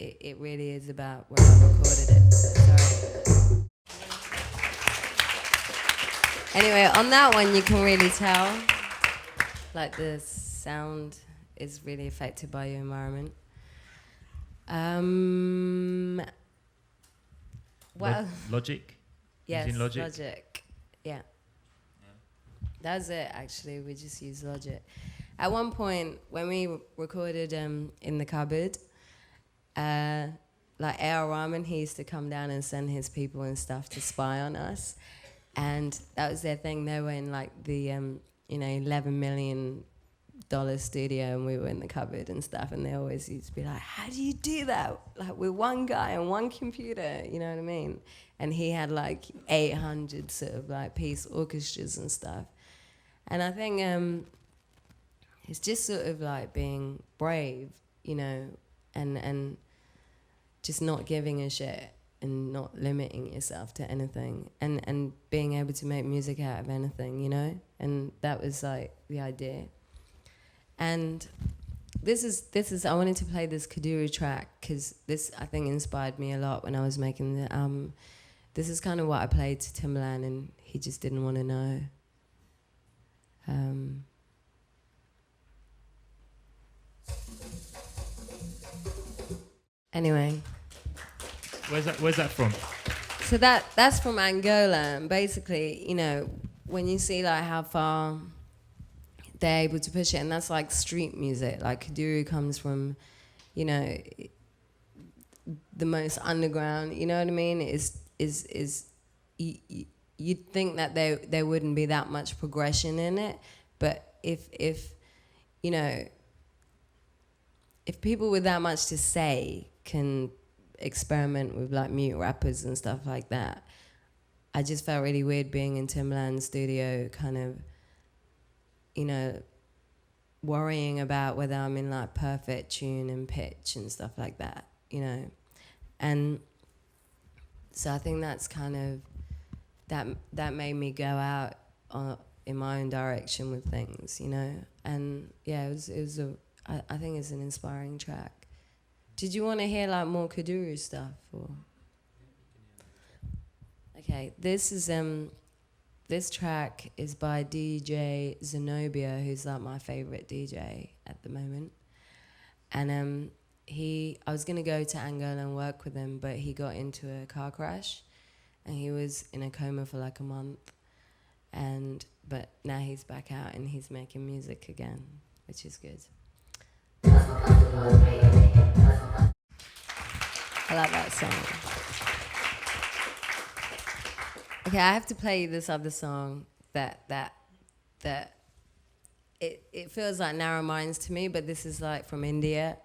it really is about where I recorded it. Sorry. Anyway, on that one, you can really tell, like, the sound is really affected by your environment. Well, Logic? yes, Using Logic? Logic. Yeah. That's it, actually. We just use Logic. At one point, when we recorded in the cupboard, like A.R. Rahman, he used to come down and send his people and stuff to spy on us. And that was their thing. They were in like the, you know, $11 million studio, and we were in the cupboard and stuff. And they always used to be like, how do you do that? Like, with one guy and one computer, you know what I mean? And he had like 800 sort of like piece orchestras and stuff. And I think it's just sort of like being brave, you know, and just not giving a shit and not limiting yourself to anything, and being able to make music out of anything, you know? And that was like the idea. And this is I wanted to play this Kuduro track because this, I think, inspired me a lot when I was making the album. This is kind of what I played to Timbaland, and he just didn't want to know. Anyway. Where's that from? So that's from Angola, and basically, you know, when you see like how far they're able to push it, and that's like street music. Like Kuduro comes from, you know, the most underground. You know what I mean? You'd think that there wouldn't be that much progression in it, but if you know, if people with that much to say can experiment with like mute rappers and stuff like that, I just felt really weird being in Timbaland's studio, kind of, you know, worrying about whether I'm in like perfect tune and pitch and stuff like that, you know. And so I think that's kind of that made me go out in my own direction with things, you know. And yeah, I think it's an inspiring track. Did you want to hear like more Kuduro stuff, or? Okay, this track is by DJ Zenobia, who's like my favorite DJ at the moment. And I was gonna go to Angola and work with him, but he got into a car crash, and he was in a coma for like a month. But now he's back out and he's making music again, which is good. I like that song. Okay, I have to play you this other song that it feels like Narrow Minds to me, but this is like from India,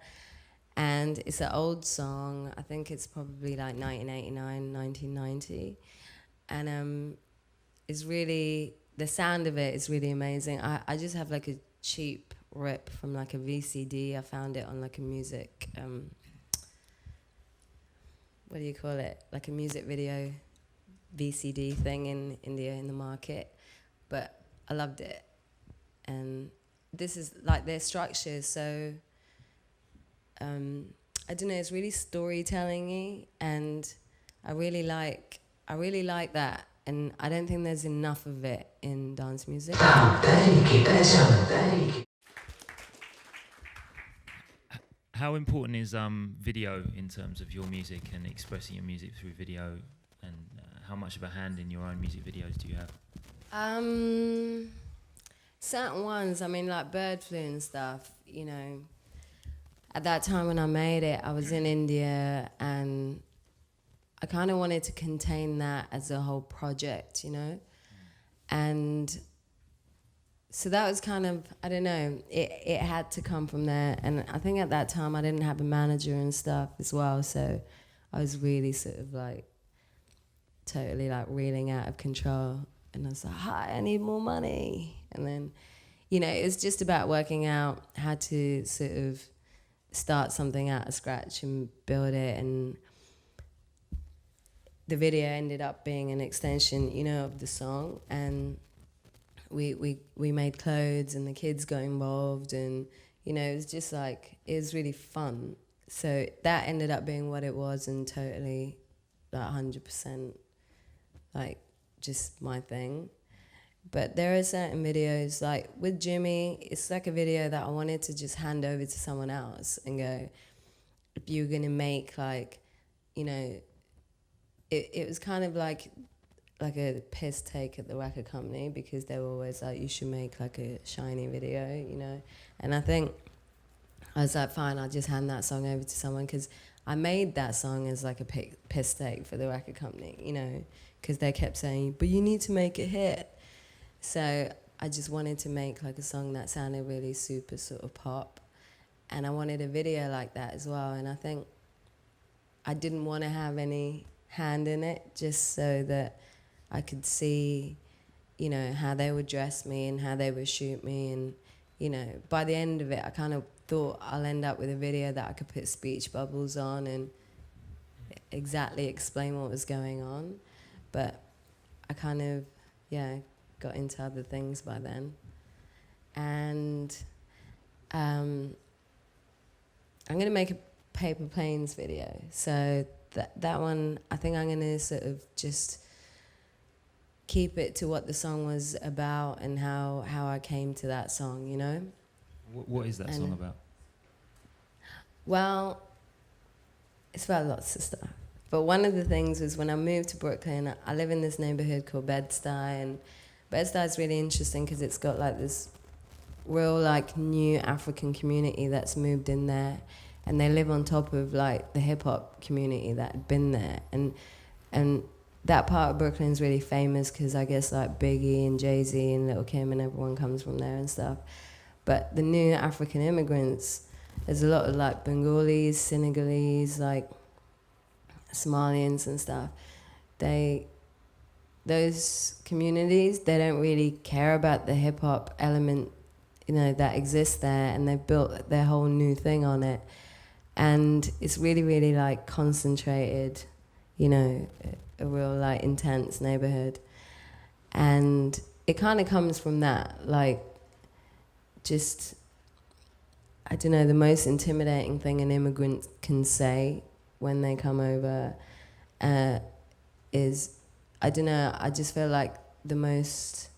and it's an old song. I think it's probably like 1989, 1990, and it's really, the sound of it is really amazing. I just have like a cheap rip from like a VCD. I found it on like a music what do you call it? Like a music video VCD thing in India in the market. But I loved it. and this is like their structure. So I don't know, it's really storytelling-y, and I really like that, and I don't think there's enough of it in dance music. How important is video in terms of your music and expressing your music through video, and how much of a hand in your own music videos do you have? Certain ones, I mean, like Bird Flu and stuff, you know. At that time when I made it, I was in India, and I kind of wanted to contain that as a whole project, you know? And so that was kind of, I don't know, it had to come from there. And I think at that time I didn't have a manager and stuff as well, so I was really sort of like totally like reeling out of control. And I was like, hi, I need more money. And then, you know, it was just about working out how to sort of start something out of scratch and build it. And the video ended up being an extension, you know, of the song. And we made clothes, and the kids got involved, and, you know, it was just like, it was really fun. So that ended up being what it was, and totally like 100% like just my thing. But there are certain videos, like with Jimmy, it's like a video that I wanted to just hand over to someone else and go, if you're gonna make like, you know, it was kind of like a piss take at the record company, because they were always like, you should make like a shiny video, you know. And I think I was like, fine, I'll just hand that song over to someone, because I made that song as like a piss take for the record company, you know, because they kept saying, but you need to make a hit. So I just wanted to make like a song that sounded really super sort of pop, and I wanted a video like that as well. And I think I didn't want to have any hand in it, just so that I could see, you know, how they would dress me and how they would shoot me. And, you know, by the end of it, I kind of thought I'll end up with a video that I could put speech bubbles on and exactly explain what was going on. But I kind of, yeah, got into other things by then. And I'm going to make a Paper Planes video. So that one, I think I'm going to sort of just keep it to what the song was about and how I came to that song, you know? What is that song about? Well, it's about lots of stuff. But one of the things was when I moved to Brooklyn, I live in this neighborhood called Bed-Stuy, and Bed-Stuy is really interesting because it's got like this real like new African community that's moved in there, and they live on top of like the hip hop community that had been there, and that part of Brooklyn is really famous because I guess like Biggie and Jay-Z and Lil' Kim and everyone comes from there and stuff. But the new African immigrants, there's a lot of like Bengalis, Senegalese, like Somalians and stuff. Those communities, they don't really care about the hip hop element, you know, that exists there, and they've built their whole new thing on it. And it's really, really like concentrated, you know, a real like intense neighborhood. And it kind of comes from that, like just, I don't know, the most intimidating thing an immigrant can say when they come over is, I don't know, I just feel like the most,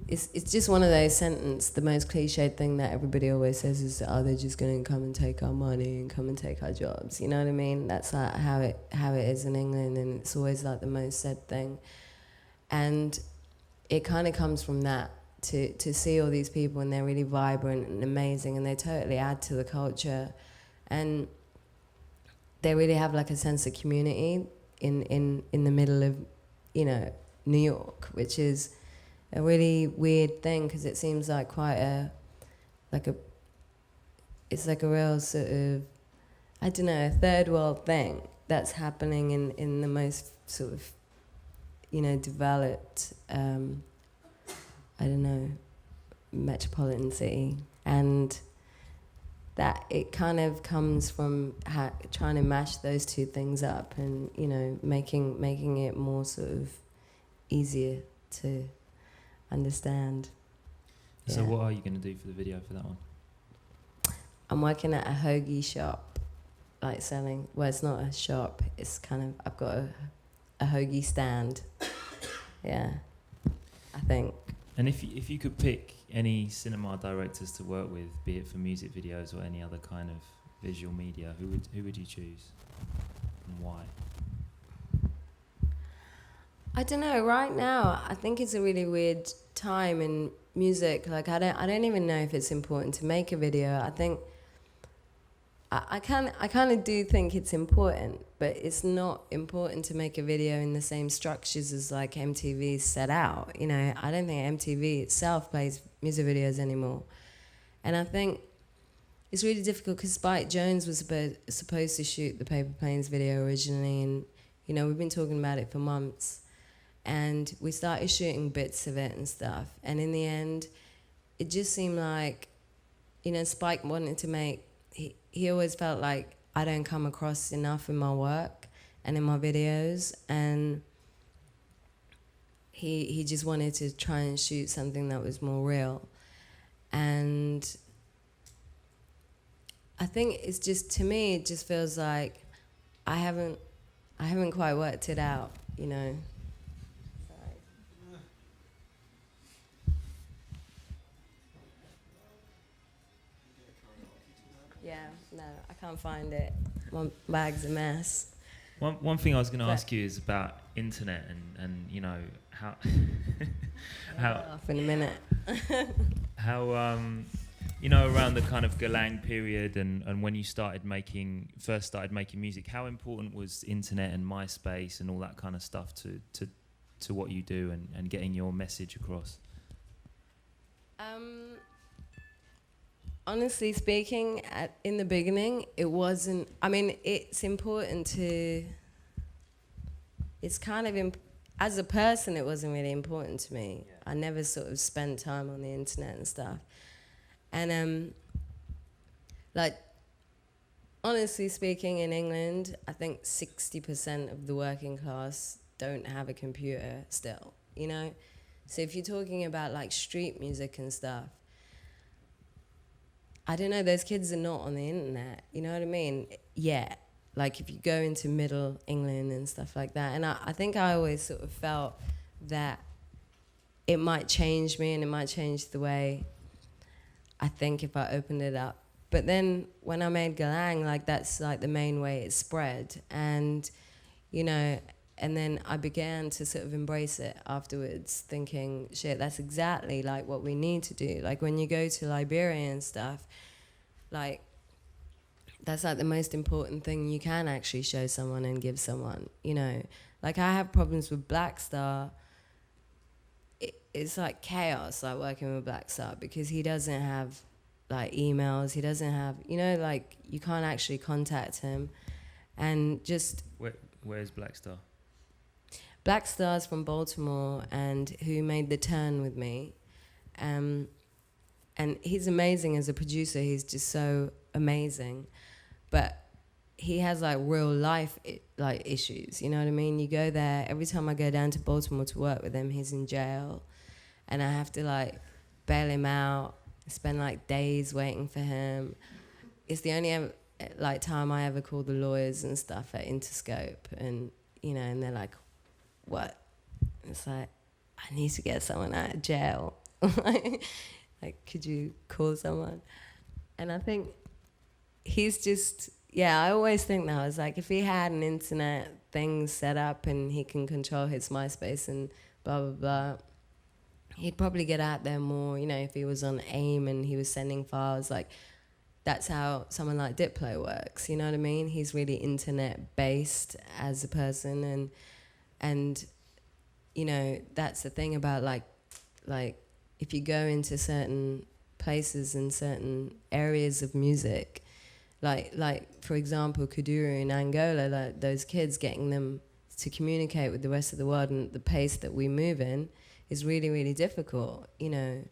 it's just one of those sentences, the most cliched thing that everybody always says is, oh, they're just going to come and take our money and come and take our jobs. You know what I mean? That's like how it is in England, and it's always like the most said thing. And it kind of comes from that, to see all these people, and they're really vibrant and amazing, and they totally add to the culture. And they really have like a sense of community in the middle of, you know, New York, which is a really weird thing, because it seems like it's like a real sort of, I don't know, a third world thing that's happening in the most sort of, you know, developed, I don't know, metropolitan city. And that it kind of comes from trying to mash those two things up, and, you know, making it more sort of easier to understand. So what are you going to do for the video for that one? I'm working at a hoagie shop, like selling. Well, it's not a shop. It's kind of I've got a hoagie stand. Yeah, I think. And if you could pick any cinema directors to work with, be it for music videos or any other kind of visual media, who would you choose, and why? I don't know. Right now, I think it's a really weird time in music. Like I don't even know if it's important to make a video. I think I kind of do think it's important, but it's not important to make a video in the same structures as like MTV set out. You know, I don't think MTV itself plays music videos anymore, and I think it's really difficult because Spike Jonze was supposed to shoot the Paper Planes video originally, and you know we've been talking about it for months, and we started shooting bits of it and stuff, and in the end, it just seemed like, you know, Spike wanted to make. He always felt like I don't come across enough in my work and in my videos, and he just wanted to try and shoot something that was more real. And I think it's just, to me, it just feels like I haven't quite worked it out, you know. Yeah, no, I can't find it. My bag's a mess. One thing I was going to ask you is about internet and you know how Off in a minute. how you know, around the kind of Galang period and when you first started making music, how important was internet and MySpace and all that kind of stuff to what you do and getting your message across? Honestly speaking, in the beginning, it wasn't. I mean, it's important to. It's kind of as a person, it wasn't really important to me. Yeah. I never sort of spent time on the internet and stuff, and like, honestly speaking, in England, I think 60% of the working class don't have a computer still. You know, so if you're talking about like street music and stuff. I don't know, those kids are not on the internet, you know what I mean? Yeah, like if you go into middle England and stuff like that. And I think I always sort of felt that it might change me and it might change the way I think if I opened it up. But then when I made Galang, like that's like the main way it spread. And, you know, and then I began to sort of embrace it afterwards, thinking, shit, that's exactly like what we need to do. Like when you go to Liberia and stuff, like that's like the most important thing you can actually show someone and give someone, you know. Like I have problems with Black Star. It's like chaos, like working with Black Star, because he doesn't have like emails, he doesn't have, you know, like you can't actually contact him. And just... Where's Black Star? Black Star's from Baltimore and who made The Turn with me. And he's amazing as a producer. He's just so amazing. But he has like real life like issues, you know what I mean? You go there, every time I go down to Baltimore to work with him, he's in jail. And I have to like bail him out, spend like days waiting for him. It's the only like time I ever call the lawyers and stuff at Interscope. And, you know, and they're like, what? It's like, I need to get someone out of jail. Like, could you call someone? And I think he's just, yeah, I always think that. I was like, if he had an internet thing set up and he can control his MySpace and blah, blah, blah, he'd probably get out there more, you know, if he was on AIM and he was sending files. Like, that's how someone like Diplo works, you know what I mean? He's really internet-based as a person, and you know, that's the thing about like if you go into certain places and certain areas of music, like for example Kuduro in Angola, like those kids, getting them to communicate with the rest of the world and the pace that we move in is really, really difficult, you know.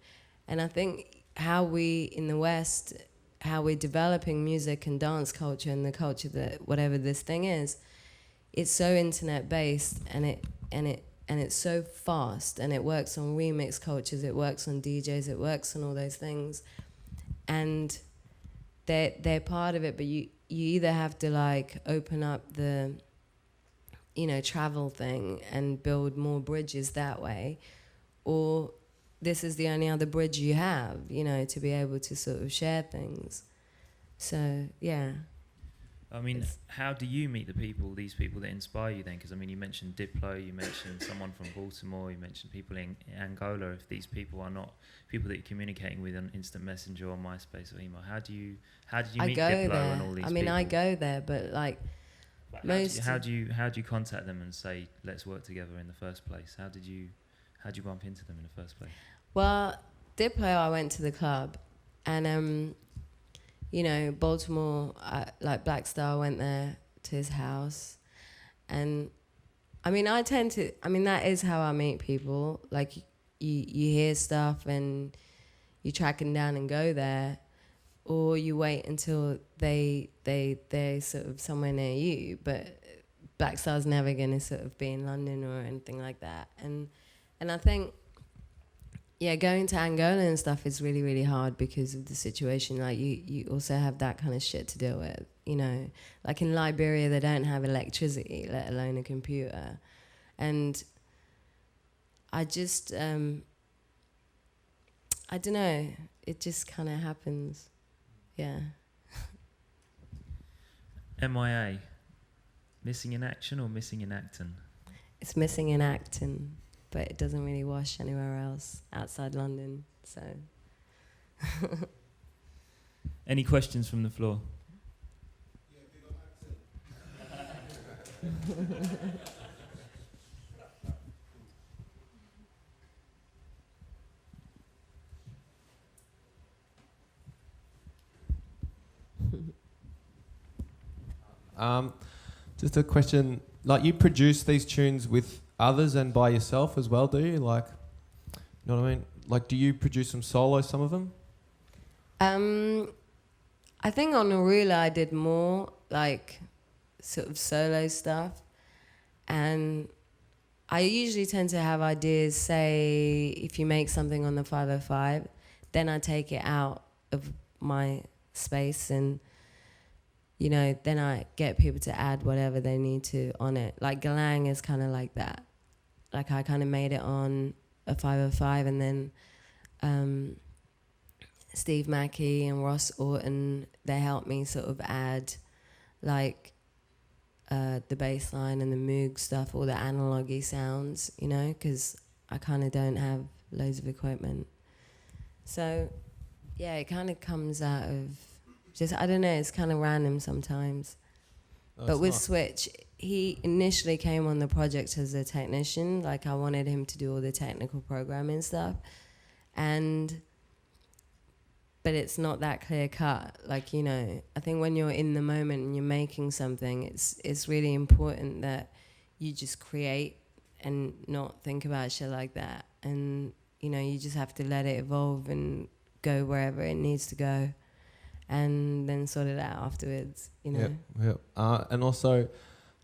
And I think how we in the West, how we're developing music and dance culture and the culture that whatever this thing is, it's so internet based, and and it's so fast, and it works on remix cultures, it works on DJs, it works on all those things, and they're part of it. But you either have to like open up the, you know, travel thing and build more bridges that way, or this is the only other bridge you have, you know, to be able to sort of share things. So yeah. I mean, how do you meet these people that inspire you then? Because I mean, you mentioned Diplo, you mentioned someone from Baltimore, you mentioned people in Angola. If these people are not people that you're communicating with on Instant Messenger or MySpace or email, how did you meet Diplo and all these people? I mean, I go there, but like how do you contact them and say let's work together in the first place? How did you bump into them in the first place? Well, Diplo, I went to the club, and you know, Baltimore, like Black Star went there to his house. And I mean, that is how I meet people. Like, you hear stuff and you track them down and go there, or you wait until they're sort of somewhere near you. But Black Star's never going to sort of be in London or anything like that. And I think, yeah, going to Angola and stuff is really, really hard because of the situation. Like, you also have that kind of shit to deal with, you know. Like in Liberia, they don't have electricity, let alone a computer. And I just, I don't know, it just kind of happens, yeah. M.I.A. Missing in action or missing in acting? It's missing in acting, but it doesn't really wash anywhere else outside London, so. Any questions from the floor? Just a question, like you produce these tunes with others and by yourself as well, do you? Like, you know what I mean? Like, do you produce them solo, some of them? I think on Arula I did more like sort of solo stuff, and I usually tend to have ideas, say if you make something on the 505, then I take it out of my space and, you know, then I get people to add whatever they need to on it. Like Galang is kind of like that. Like I kind of made it on a 505, and then Steve Mackey and Ross Orton, they helped me sort of add like the bass line and the Moog stuff, all the analogy sounds, you know, because I kind of don't have loads of equipment. So yeah, it kind of comes out of just, I don't know, it's kind of random sometimes. But with Switch, he initially came on the project as a technician. Like I wanted him to do all the technical programming stuff. But it's not that clear cut. Like, you know, I think when you're in the moment and you're making something, it's really important that you just create and not think about shit like that. And, you know, you just have to let it evolve and go wherever it needs to go, and then sort it out afterwards, you know. Yeah. And also,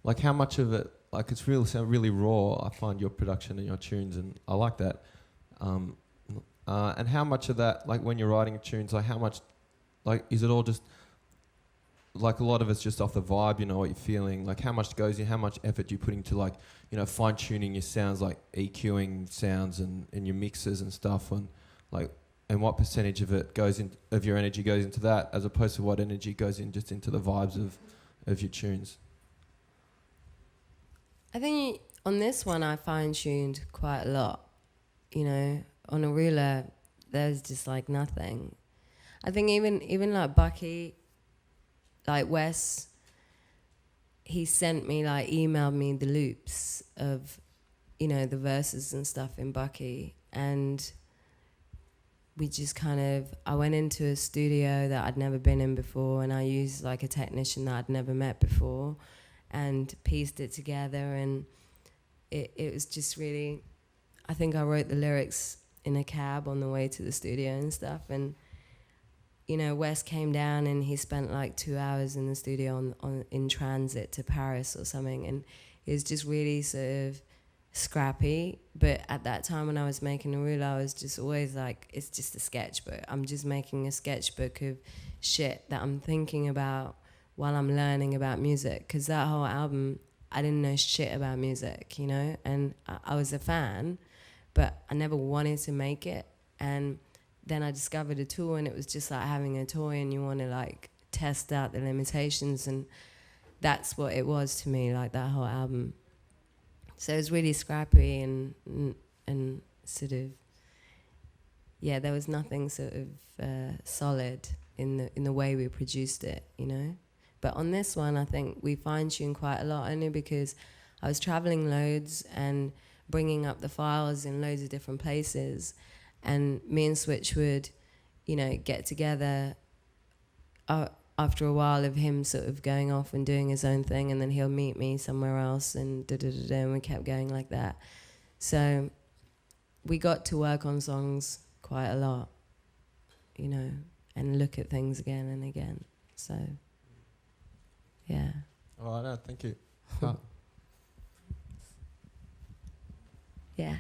like, how much of it, like, it's really raw. I find your production and your tunes, and I like that. And how much of that, like, when you're writing tunes, like, how much, like, is it all just, like, a lot of it's just off the vibe, you know, what you're feeling? Like, how much goes in, how much effort do you put into, like, you know, fine-tuning your sounds, like EQing sounds and your mixes and stuff, and, like, and what percentage of it goes in, of your energy goes into that, as opposed to what energy goes in just into the vibes of your tunes? I think on this one I fine-tuned quite a lot, you know. On Arula, there's just like nothing. I think even like Bucky, like Wes, he sent me, like, emailed me the loops of, you know, the verses and stuff in Bucky, and we just kind of, I went into a studio that I'd never been in before, and I used like a technician that I'd never met before, and pieced it together, and it was just really, I think I wrote the lyrics in a cab on the way to the studio and stuff. And, you know, Wes came down and he spent like 2 hours in the studio in transit to Paris or something, and it was just really sort of scrappy. But at that time when I was making a reel, I was just always like, it's just a sketchbook. I'm just making a sketchbook of shit that I'm thinking about while I'm learning about music. Because that whole album, I didn't know shit about music, you know? And I was a fan, but I never wanted to make it. And then I discovered a tool, and it was just like having a toy, and you want to like test out the limitations, and that's what it was to me, like that whole album. So it was really scrappy and sort of, yeah, there was nothing sort of solid in the way we produced it, you know. But on this one, I think we fine-tuned quite a lot, only because I was traveling loads and bringing up the files in loads of different places, and me and Switch would, you know, get together after a while of him sort of going off and doing his own thing, and then he'll meet me somewhere else, and and we kept going like that. So we got to work on songs quite a lot, you know, and look at things again and again. So, yeah. Oh, no, thank you. Yeah.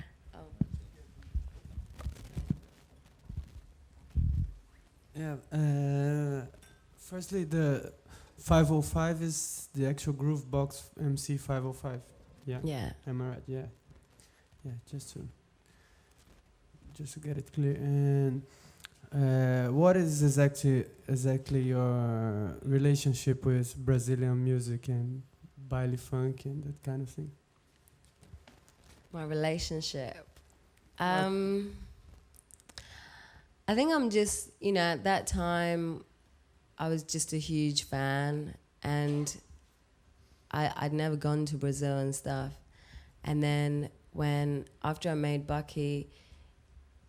Yeah. Firstly, the 505 is the actual groove box MC 505. Yeah. Yeah. Am I right? Yeah. Yeah. Just to get it clear. And what is exactly your relationship with Brazilian music and baile funk and that kind of thing? My relationship. I think I'm just, you know, at that time, I was just a huge fan, and I'd never gone to Brazil and stuff. And then after I made Bucky,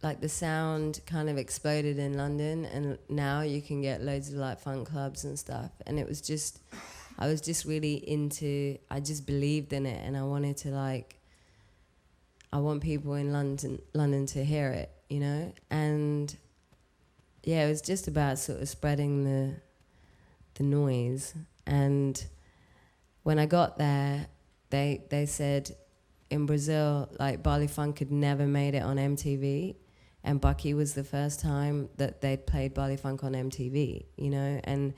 like the sound kind of exploded in London, and now you can get loads of like funk clubs and stuff. And it was just, I was just really I just believed in it, and I wanted to like, I want people in London to hear it, you know? And yeah, it was just about sort of spreading the noise. And when I got there, they said in Brazil, like Bali Funk had never made it on MTV, and Bucky was the first time that they'd played Bali Funk on MTV, you know? And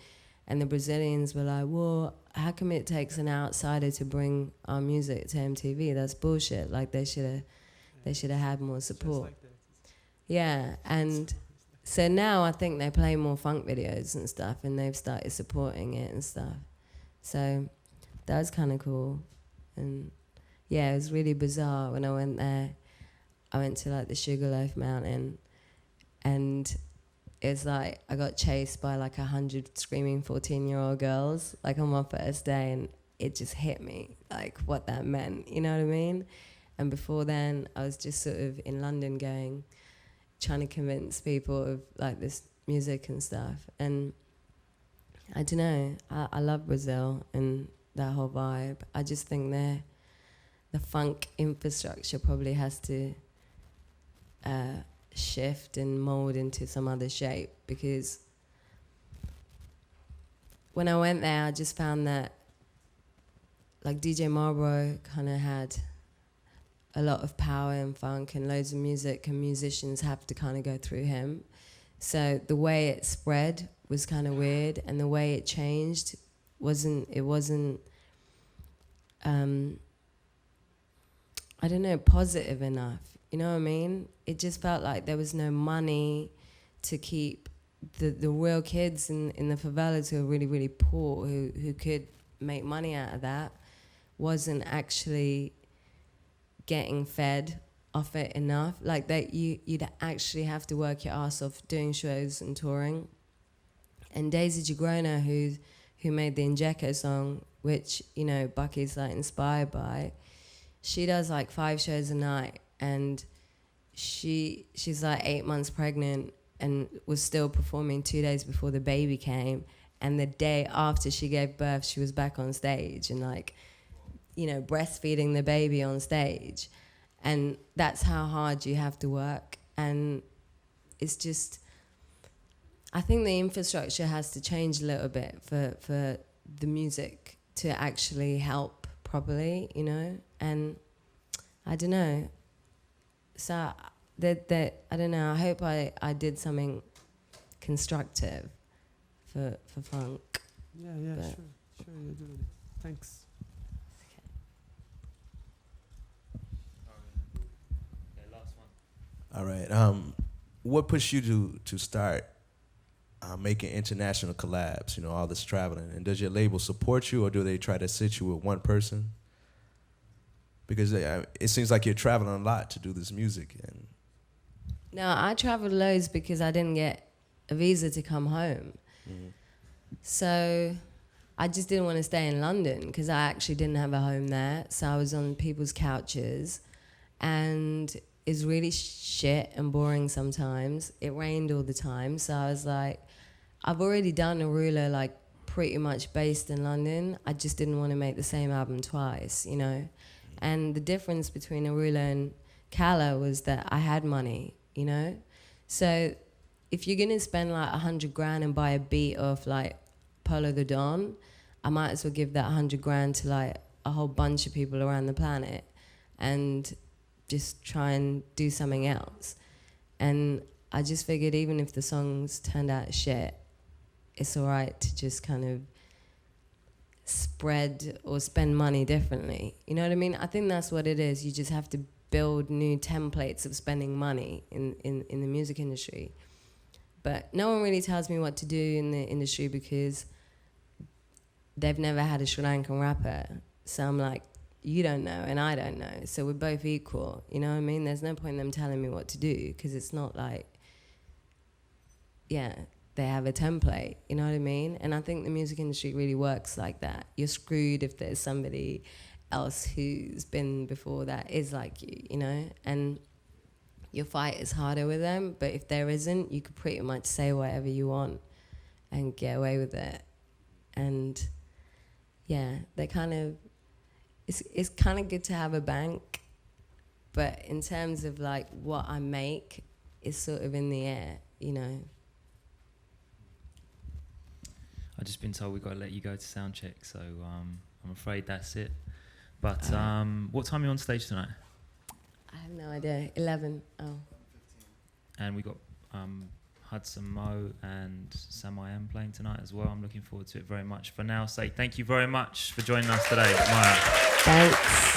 the Brazilians were like, well, how come it takes an outsider to bring our music to MTV? That's bullshit. Like they should have had more support. Like that. Yeah, and so now I think they play more funk videos and stuff, and they've started supporting it and stuff. So that was kind of cool. And yeah, it was really bizarre when I went there. I went to like the Sugarloaf Mountain, and it's like I got chased by like 100 screaming 14-year-old girls like on my first day, and it just hit me like what that meant, you know what I mean? And before then, I was just sort of in London trying to convince people of like this music and stuff. And I don't know, I love Brazil and that whole vibe. I just think the funk infrastructure probably has to shift and mold into some other shape, because when I went there, I just found that like DJ Marlboro kind of had a lot of power in funk, and loads of music and musicians have to kind of go through him. So the way it spread was kind of weird, and the way it changed wasn't I don't know, positive enough. You know what I mean? It just felt like there was no money to keep the real kids in the favelas who are really, really poor, who could make money out of that, wasn't actually getting fed off it enough. Like that you'd actually have to work your ass off doing shows and touring. And Daisy Jagrona, who made the Njeko song, which, you know, Bucky's like inspired by, she does like 5 shows a night, and she's like 8 months pregnant and was still performing 2 days before the baby came, and the day after she gave birth she was back on stage and like, you know, breastfeeding the baby on stage. And that's how hard you have to work. And it's just, I think the infrastructure has to change a little bit for the music to actually help properly, you know? And I don't know. So that I don't know. I hope I did something constructive for funk. Yeah, But- sure you do. Thanks. Okay, last one. All right. What pushed you to start making international collabs? You know, all this traveling, and does your label support you, or do they try to sit you with one person? Because it seems like you're traveling a lot to do this music, and No, I traveled loads because I didn't get a visa to come home. So I just didn't want to stay in London because I actually didn't have a home there. So I was on people's couches, and it's really shit and boring sometimes. It rained all the time. So I was like, I've already done a ruler like pretty much based in London. I just didn't want to make the same album twice, you know? And the difference between Arula and Kala was that I had money, you know? So if you're gonna spend like 100 grand and buy a beat of like Polo the Don, I might as well give that 100 grand to like a whole bunch of people around the planet and just try and do something else. And I just figured even if the songs turned out shit, it's all right to just kind of spread or spend money differently. You know what I mean? I think that's what it is. You just have to build new templates of spending money in the music industry. But no one really tells me what to do in the industry because they've never had a Sri Lankan rapper. So I'm like, you don't know and I don't know. So we're both equal. You know what I mean? There's no point in them telling me what to do because it's not like, yeah, they have a template, you know what I mean? And I think the music industry really works like that. You're screwed if there's somebody else who's been before that is like you know? And your fight is harder with them, but if there isn't, you could pretty much say whatever you want and get away with it. And yeah, they kind of, it's kind of good to have a bank, but in terms of like what I make, it's sort of in the air, you know? I've just been told we've got to let you go to sound check, so I'm afraid that's it. But what time are you on stage tonight? I have no idea. 11. Oh. And we got Hudson Mo and M.I.A playing tonight as well. I'm looking forward to it very much. For now, say thank you very much for joining us today, M.I.A. Thanks.